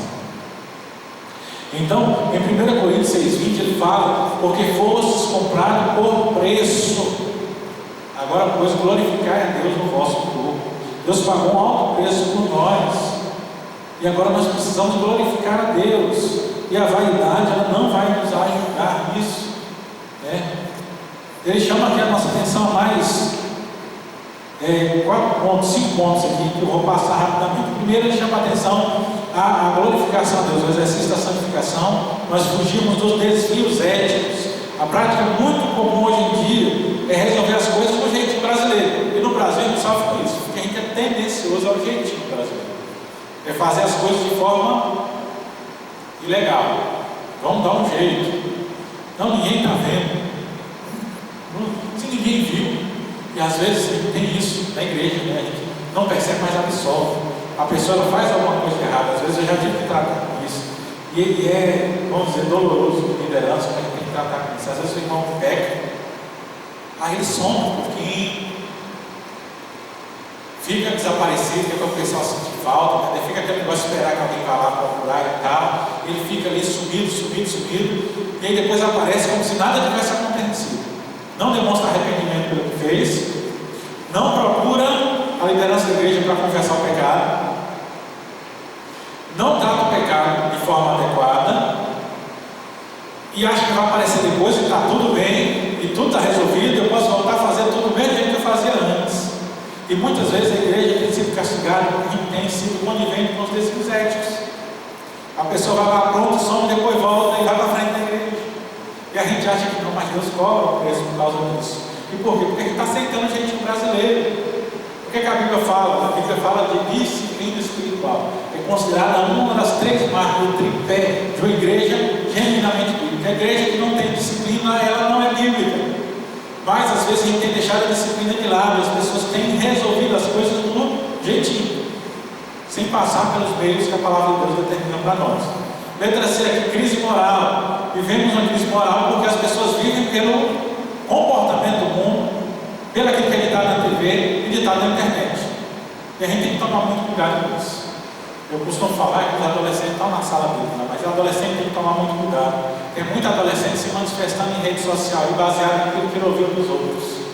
Então, em 1 Coríntios 6,20 ele fala: porque fostes comprados por preço. Agora, pois, glorificai a Deus no vosso corpo. Deus pagou um alto preço por nós. E agora nós precisamos glorificar a Deus. E a vaidade, ela não vai nos ajudar nisso. Ele chama aqui a nossa atenção a mais 4 pontos, 5 pontos aqui, que eu vou passar rapidamente. Primeiro, ele chama a atenção à glorificação a Deus, o exercício da santificação. Nós fugimos dos desvios éticos. A prática muito comum hoje em dia é resolver as coisas do jeitinho brasileiro. E no Brasil a gente sofre com isso, porque a gente é tendencioso ao jeitinho brasileiro. É fazer as coisas de forma ilegal. Vamos dar um jeito. Então ninguém está vendo. Se ninguém viu, e às vezes tem isso na igreja, né? A gente não percebe, mas absolve. A pessoa ela faz alguma coisa errada. Às vezes eu já tive que tratar com isso. E é, vamos dizer, doloroso para liderança, mas a gente tem que tratar com isso. Às vezes o irmão peca, aí ele some um pouquinho, fica desaparecido, que é para o pessoal sentir falta, né? Fica aquele negócio de esperar que alguém vá lá procurar e tal. Ele fica ali subido, e aí depois aparece como se nada tivesse acontecido. Não demonstra arrependimento pelo que fez, não procura a liderança da igreja para confessar o pecado, não trata o pecado de forma adequada e acha que vai aparecer depois e está tudo bem e tudo está resolvido, eu posso voltar a fazer tudo bem do jeito que eu fazia antes. E muitas vezes a igreja tem sido castigada porque a gente tem sido conivente com os desvios éticos. A pessoa vai lá pronto, some, depois volta e vai para frente da igreja. E a gente acha que não, mas Deus cobra o preço por causa disso. E por quê? Porque a gente está aceitando o jeitinho brasileiro. O que a Bíblia fala? A Bíblia fala de disciplina espiritual. É considerada uma das 3 marcas do tripé de uma igreja genuinamente bíblica. A igreja que não tem disciplina, ela não é bíblica. Mas às vezes a gente tem deixado a disciplina de lado. As pessoas têm resolvido as coisas do jeitinho, sem passar pelos meios que a palavra de Deus determina para nós. Letra C aqui, crise moral. Vivemos uma crise moral porque as pessoas vivem pelo comportamento do mundo, pelo aquilo que ele está na TV e ditado na internet. E a gente tem que tomar muito cuidado com isso. Eu costumo falar que os adolescentes estão na sala bíblica, mas o adolescente tem que tomar muito cuidado. Tem muito adolescente se manifestando em rede social e baseado naquilo que ele ouviu dos outros,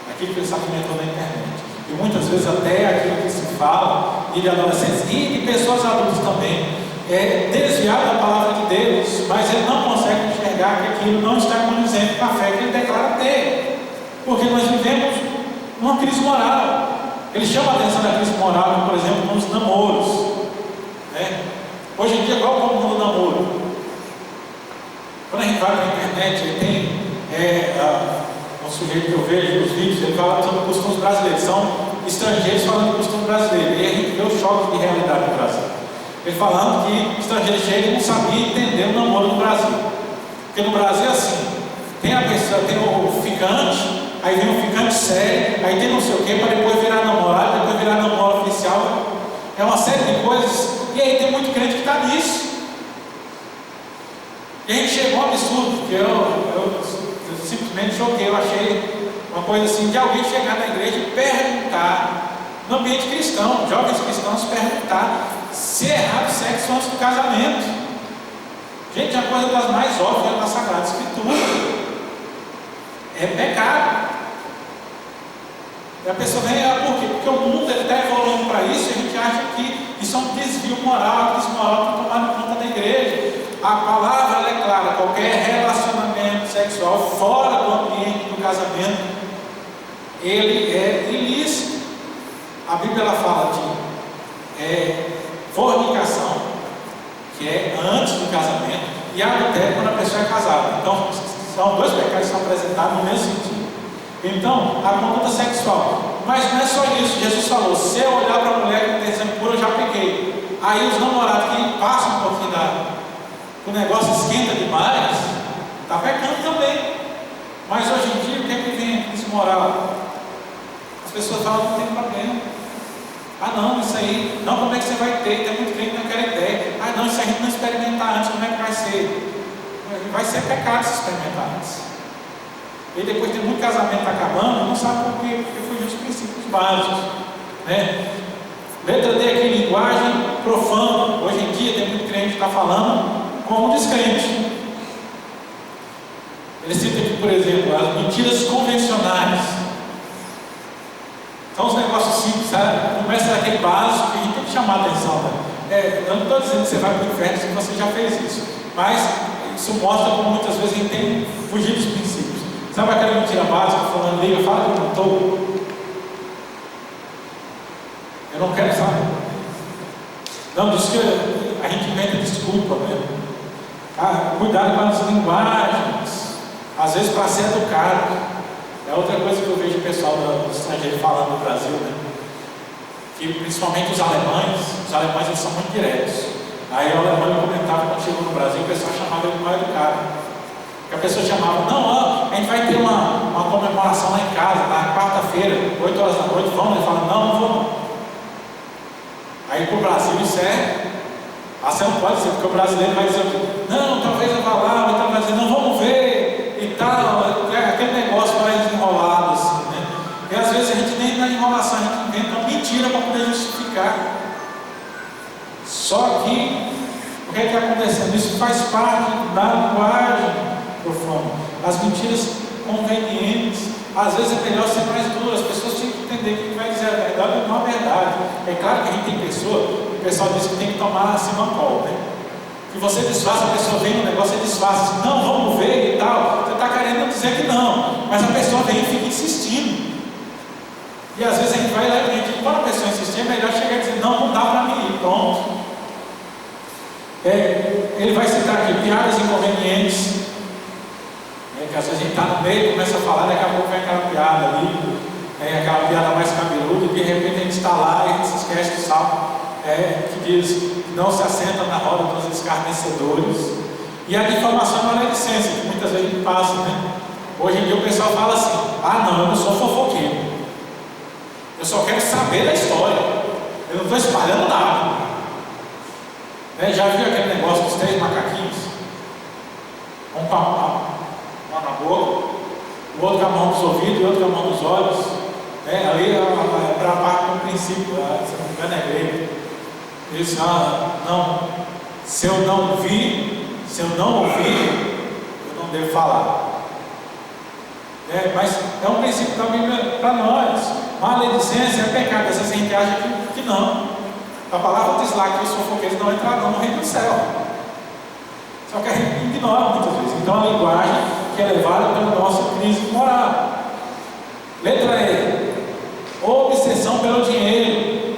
naquilo que ele se alimentou na internet. E muitas vezes até aquilo que se fala, e de adolescentes e de pessoas adultas também, é desviado da palavra de Deus, mas ele não consegue enxergar que aquilo não está condizente com a fé que ele declara ter, porque nós vivemos uma crise moral. Ele chama a atenção da crise moral, por exemplo, nos namoros, né? Hoje em dia, qual é o comum do namoro? Quando a gente vai na internet, tem um sujeito que eu vejo nos vídeos, ele fala sobre costumes brasileiros, são estrangeiros falando de costume brasileiro, e a gente vê os choques de realidade no Brasil. Ele falando que estrangeiro chega e não sabia entender o namoro no Brasil. Porque no Brasil é assim, tem a pessoa, tem o ficante, aí vem o ficante sério, aí tem não sei o que, para depois virar namorado, depois virar namoro oficial. É uma série de coisas, e aí tem muito crente que está nisso. E a gente chegou a um absurdo, porque eu simplesmente choquei, eu achei uma coisa assim, de alguém chegar na igreja e perguntar, no ambiente cristão, jovens cristãos perguntar se é errado o sexo antes do casamento. Gente, é uma coisa das mais óbvias da Sagrada Escritura. É pecado. E a pessoa vem, por quê? Porque o mundo está evoluindo para isso e a gente acha que isso é um desvio moral, que esse moral está tomando conta da igreja. A palavra ela é clara: qualquer relacionamento sexual fora do ambiente do casamento, ele é ilícito. A Bíblia ela fala de fornicação, que é antes do casamento, e adultério quando a pessoa é casada. Então, são 2 pecados que são apresentados no mesmo sentido. Então, a conduta sexual. Mas não é só isso. Jesus falou: se eu olhar para a mulher com intenção impura, eu já pequei. Aí os namorados que passam um pouquinho o negócio esquenta demais, está pecando também. Mas hoje em dia, o que é que vem aqui nesse moral? As pessoas falam que não tem problema. Ah não, isso aí, não, como é que você vai ter? Tem muito crente naquela ideia. Ah não, isso aí a gente não experimentar antes, como é que vai ser? Vai ser pecado se experimentar antes. E depois tem muito casamento acabando, não sabe por quê, porque fugiu dos princípios básicos, né? Letra D aqui, linguagem profana. Hoje em dia tem muito crente que está falando como descrente. Ele cita aqui, por exemplo, as mentiras convencionais. São os negócios simples, sabe? Começa daquele básico que a gente tem que chamar a atenção, né? Eu não estou dizendo que você vai para o inferno se você já fez isso, mas isso mostra como muitas vezes a gente tem fugido dos princípios. Sabe aquela mentira básica, falando, liga, fala que eu não estou? Eu não quero saber. Não, diz que a gente inventa desculpa, né? Ah, cuidado com as linguagens, às vezes para ser educado. É outra coisa que eu vejo o pessoal do estrangeiro falando no Brasil, né? Que principalmente os alemães eles são muito diretos. Aí o alemão comentava quando chegou no Brasil, o pessoal chamava ele de mal educado. Porque a pessoa chamava, não, ó, a gente vai ter uma comemoração lá em casa, na quarta-feira, 8 horas da noite, vamos? Ele fala, não vou não. Aí para o Brasil isso você não pode dizer, porque o brasileiro vai dizer, não, talvez eu vá lá, então vai dizer, não, vamos ver, e tal, aquele negócio mais enrolado assim, né? E às vezes a gente nem na enrolação, a gente inventa uma mentira para poder justificar. Só que, o que está acontecendo? Isso faz parte da linguagem profana. As mentiras convenientes, às vezes é melhor ser mais duro, as pessoas têm que entender que vai dizer a verdade ou não a verdade. É claro que a gente tem o pessoal diz que tem que tomar Simancol, né? Que você disfarça, a pessoa vem no negócio e disfarça assim, não, vamos ver e tal. Você está querendo dizer que não, mas a pessoa vem e fica insistindo. E às vezes a gente vai lá e diz, quando a pessoa insistir, é melhor chegar e dizer, não dá para mim ir, pronto. Ele vai citar aqui piadas inconvenientes, que às vezes a gente está no meio, começa a falar, daqui a pouco vem aquela piada ali, aquela piada mais cabeluda, e de repente a gente está lá e a gente se esquece do salmo, que diz, não se assenta na roda dos escarnecedores. E a difamação é uma maledicência, que muitas vezes a gente passa, né? Hoje em dia o pessoal fala assim, ah não, eu não sou fofoqueiro, eu só quero saber da história, eu não estou espalhando nada. Já viu aquele negócio dos 3 macaquinhos? Um com a mão na boca, o outro com a mão nos ouvidos e o outro com a mão nos olhos. Ali é para a parte do princípio, se não me engano é grego. Ele diz, não, se eu não ouvir, eu não devo falar. Mas é um princípio também para nós. Maledicência é pecado, às vezes a gente acha que não. A palavra diz lá que os fofoqueiros não entrarão no reino do céu. Só que a gente ignora muitas vezes. Então a linguagem que é levada pela nossa crise moral. Letra E. Obsessão pelo dinheiro.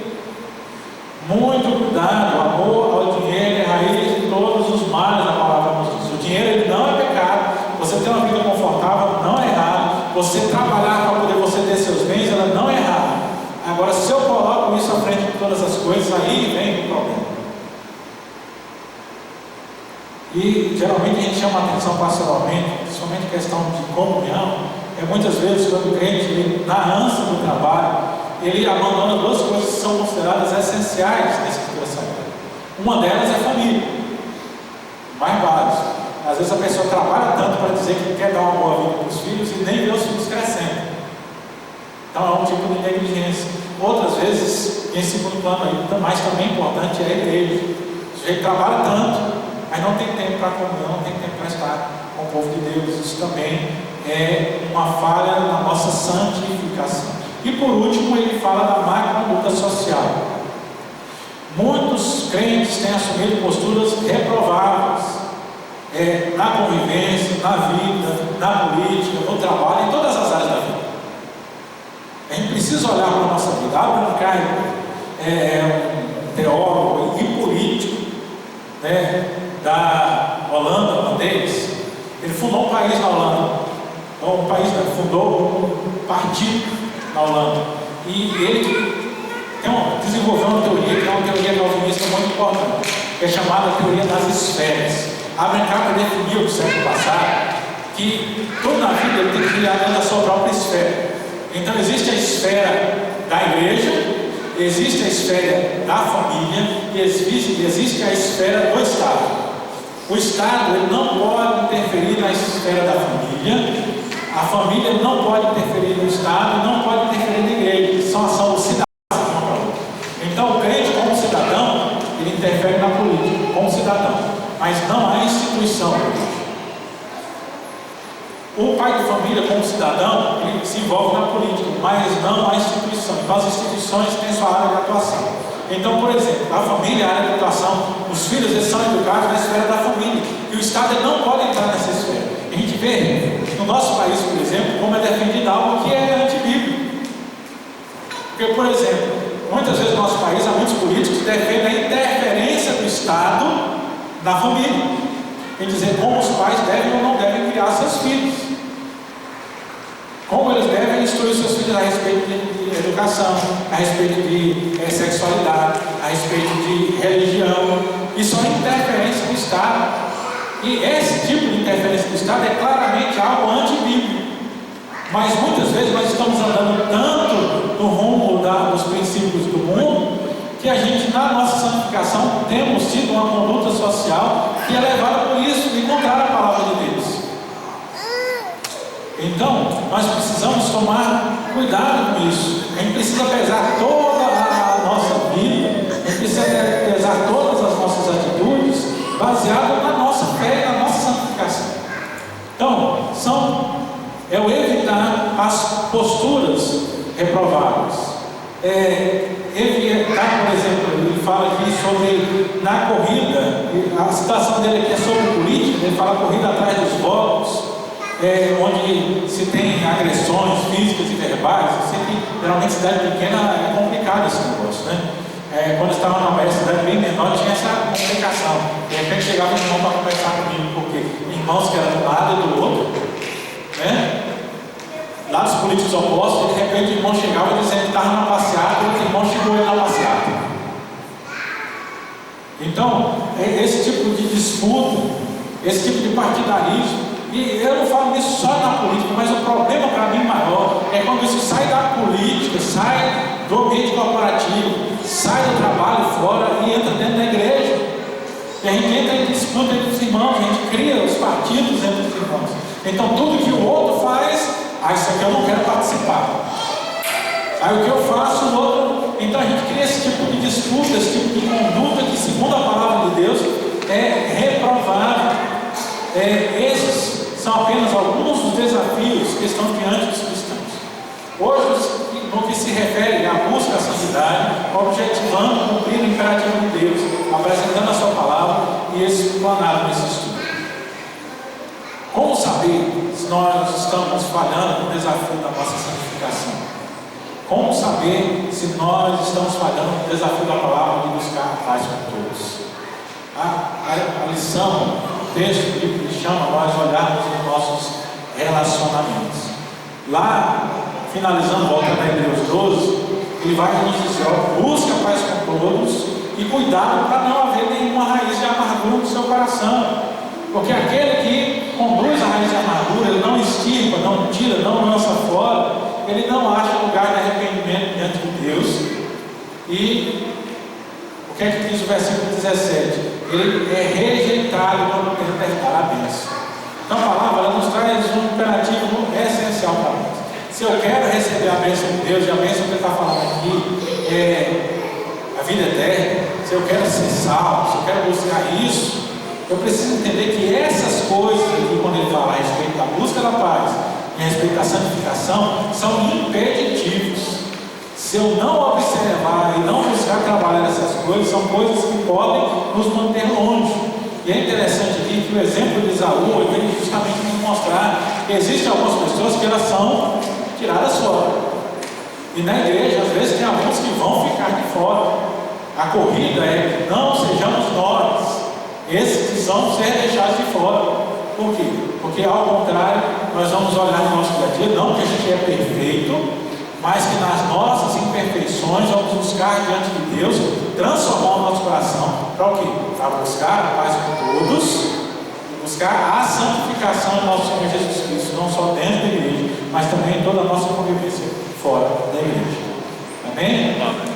Muito cuidado. O amor ao dinheiro é a raiz de todos os males, a palavra nos diz. O dinheiro ele não é pecado. Você ter uma vida confortável não é errado. Você trabalhar para poder você ter seus bens, ela não é errado. Agora, se eu coloco isso à frente de todas as coisas, aí vem o problema. E geralmente a gente chama a atenção pastoralmente, principalmente questão de comunhão, muitas vezes quando o crente, ele, na ânsia do trabalho, ele abandona 2 coisas que são consideradas essenciais nessa situação. Uma delas é a família, mais básica. Às vezes a pessoa trabalha tanto para dizer que quer dar uma boa vida para os filhos e nem vê os filhos crescendo. Então é um tipo de negligência. Outras vezes, em segundo plano aí, mas também importante é a igreja. O sujeito trabalha tanto, mas não tem tempo para comunhão, não tem tempo para estar com o povo de Deus. Isso também é uma falha na nossa santificação. E por último, ele fala da má conduta social. Muitos crentes têm assumido posturas reprováveis na convivência, na vida, na política, no trabalho, em todas as áreas da vida. A gente precisa olhar para a nossa vida. Abraham Kuyper um teólogo e político da Holanda, holandês. Ele fundou um país na Holanda. Fundou um partido na Holanda. E ele desenvolveu uma teoria, que é uma teoria calvinista muito importante, que é chamada teoria das esferas. Abraham Kuyper definiu no século passado que tudo na vida ele tem que criar dentro da sua própria esfera. Então existe a esfera da igreja, existe a esfera da família e existe a esfera do Estado. O Estado ele não pode interferir na esfera da família, a família não pode interferir no Estado, não pode interferir na igreja, que são ação do cidadão. Então o crente como cidadão, ele interfere na política como cidadão, mas não há instituição política. O pai de família como cidadão, ele se envolve na política, mas não há instituição. Então as instituições têm sua área de atuação. Então, por exemplo, a família é a área de atuação, os filhos eles são educados na esfera da família, e o Estado ele não pode entrar nessa esfera. A gente vê no nosso país, por exemplo, como é defendido algo que é antibíblico. Porque, por exemplo, muitas vezes no nosso país há muitos políticos que defendem a interferência do Estado na família, em dizer como os pais devem ou não devem criar seus filhos, como eles devem instruir seus filhos a respeito de educação, a respeito de sexualidade, a respeito de religião. Isso é interferência do Estado. E esse tipo de interferência do Estado é claramente algo antibíblico. Mas muitas vezes nós estamos andando tanto no rumo dos princípios do mundo, que a gente, na nossa santificação, temos tido uma conduta social que é levada por isso, e contrária à palavra de Deus. Então, nós precisamos tomar cuidado com isso. A gente precisa pesar toda a nossa vida, a gente precisa pesar todas as nossas atitudes, baseado na nossa fé e na nossa santificação. Então, é o evitar as posturas reprováveis. Evitar, por exemplo, ele fala aqui sobre, na corrida, a citação dele aqui é sobre política, ele fala corrida atrás dos votos, onde se tem agressões físicas e verbais. Eu sei que geralmente cidade pequena é complicado esse negócio, né? Quando eu estava numa cidade bem menor, tinha essa complicação. De repente chegava um irmão para conversar comigo, porque irmãos que eram do lado e do outro, né? Lados políticos opostos, de repente o irmão chegava dizendo que estava numa passeata, e o outro irmão chegou ele na passeata. Então, esse tipo de disputa, esse tipo de partidarismo, e eu não falo isso só na política, mas o problema para mim maior é quando isso sai da política, sai do ambiente corporativo, sai do trabalho fora e entra dentro da igreja. E a gente entra em disputa entre os irmãos, a gente cria os partidos entre os irmãos. Então tudo que o outro faz, isso aqui eu não quero participar. Aí o que eu faço, o outro. Então a gente cria esse tipo de disputa, esse tipo de conduta que, segundo a palavra de Deus, é reprovável. Esses são apenas alguns dos desafios que estão diante dos cristãos. Hoje, no que se refere à busca da santidade, objetivando cumprir o imperativo de Deus, apresentando a sua palavra e explanado nesse estudo. Como saber se nós estamos falhando no desafio da nossa santificação? Como saber se nós estamos falhando no desafio da palavra de buscar a paz com todos? A lição, o texto bíblico chama nós a olharmos os nossos relacionamentos. Lá, finalizando, voltando a Hebreus 12, ele vai nos dizer: busca a paz com todos e cuidado para não haver nenhuma raiz de amargura no seu coração. Porque aquele que conduz a raiz de amargura, ele não extirpa, não tira, não lança fora, ele não acha lugar de arrependimento diante de Deus. E o que é que diz o versículo 17? Ele é rejeitado quando tenta herdar a bênção. Então a palavra ela nos traz um imperativo essencial para nós. Se eu quero receber a bênção de Deus, e a bênção que ele está falando aqui é a vida eterna, se eu quero ser salvo, se eu quero buscar isso, eu preciso entender que essas coisas aqui, quando ele fala a respeito da busca da paz e a respeito da santificação, são impeditivos. Se eu não observar e não buscar trabalhar essas coisas, são coisas que podem nos manter longe. E é interessante aqui que o exemplo de Esaú vem justamente nos mostrar que existem algumas pessoas que elas são tiradas fora. E na igreja, às vezes, tem alguns que vão ficar de fora. A corrida é que não sejamos nós esses que vão ser deixados de fora. Por quê? Porque ao contrário, nós vamos olhar no nosso dia a dia, não que a gente é perfeito, mas que nas nossas imperfeições vamos buscar diante de Deus, transformar o nosso coração para o quê? Para buscar a paz com todos, buscar a santificação do nosso Senhor Jesus Cristo, não só dentro da igreja, mas também em toda a nossa convivência fora da igreja. Amém?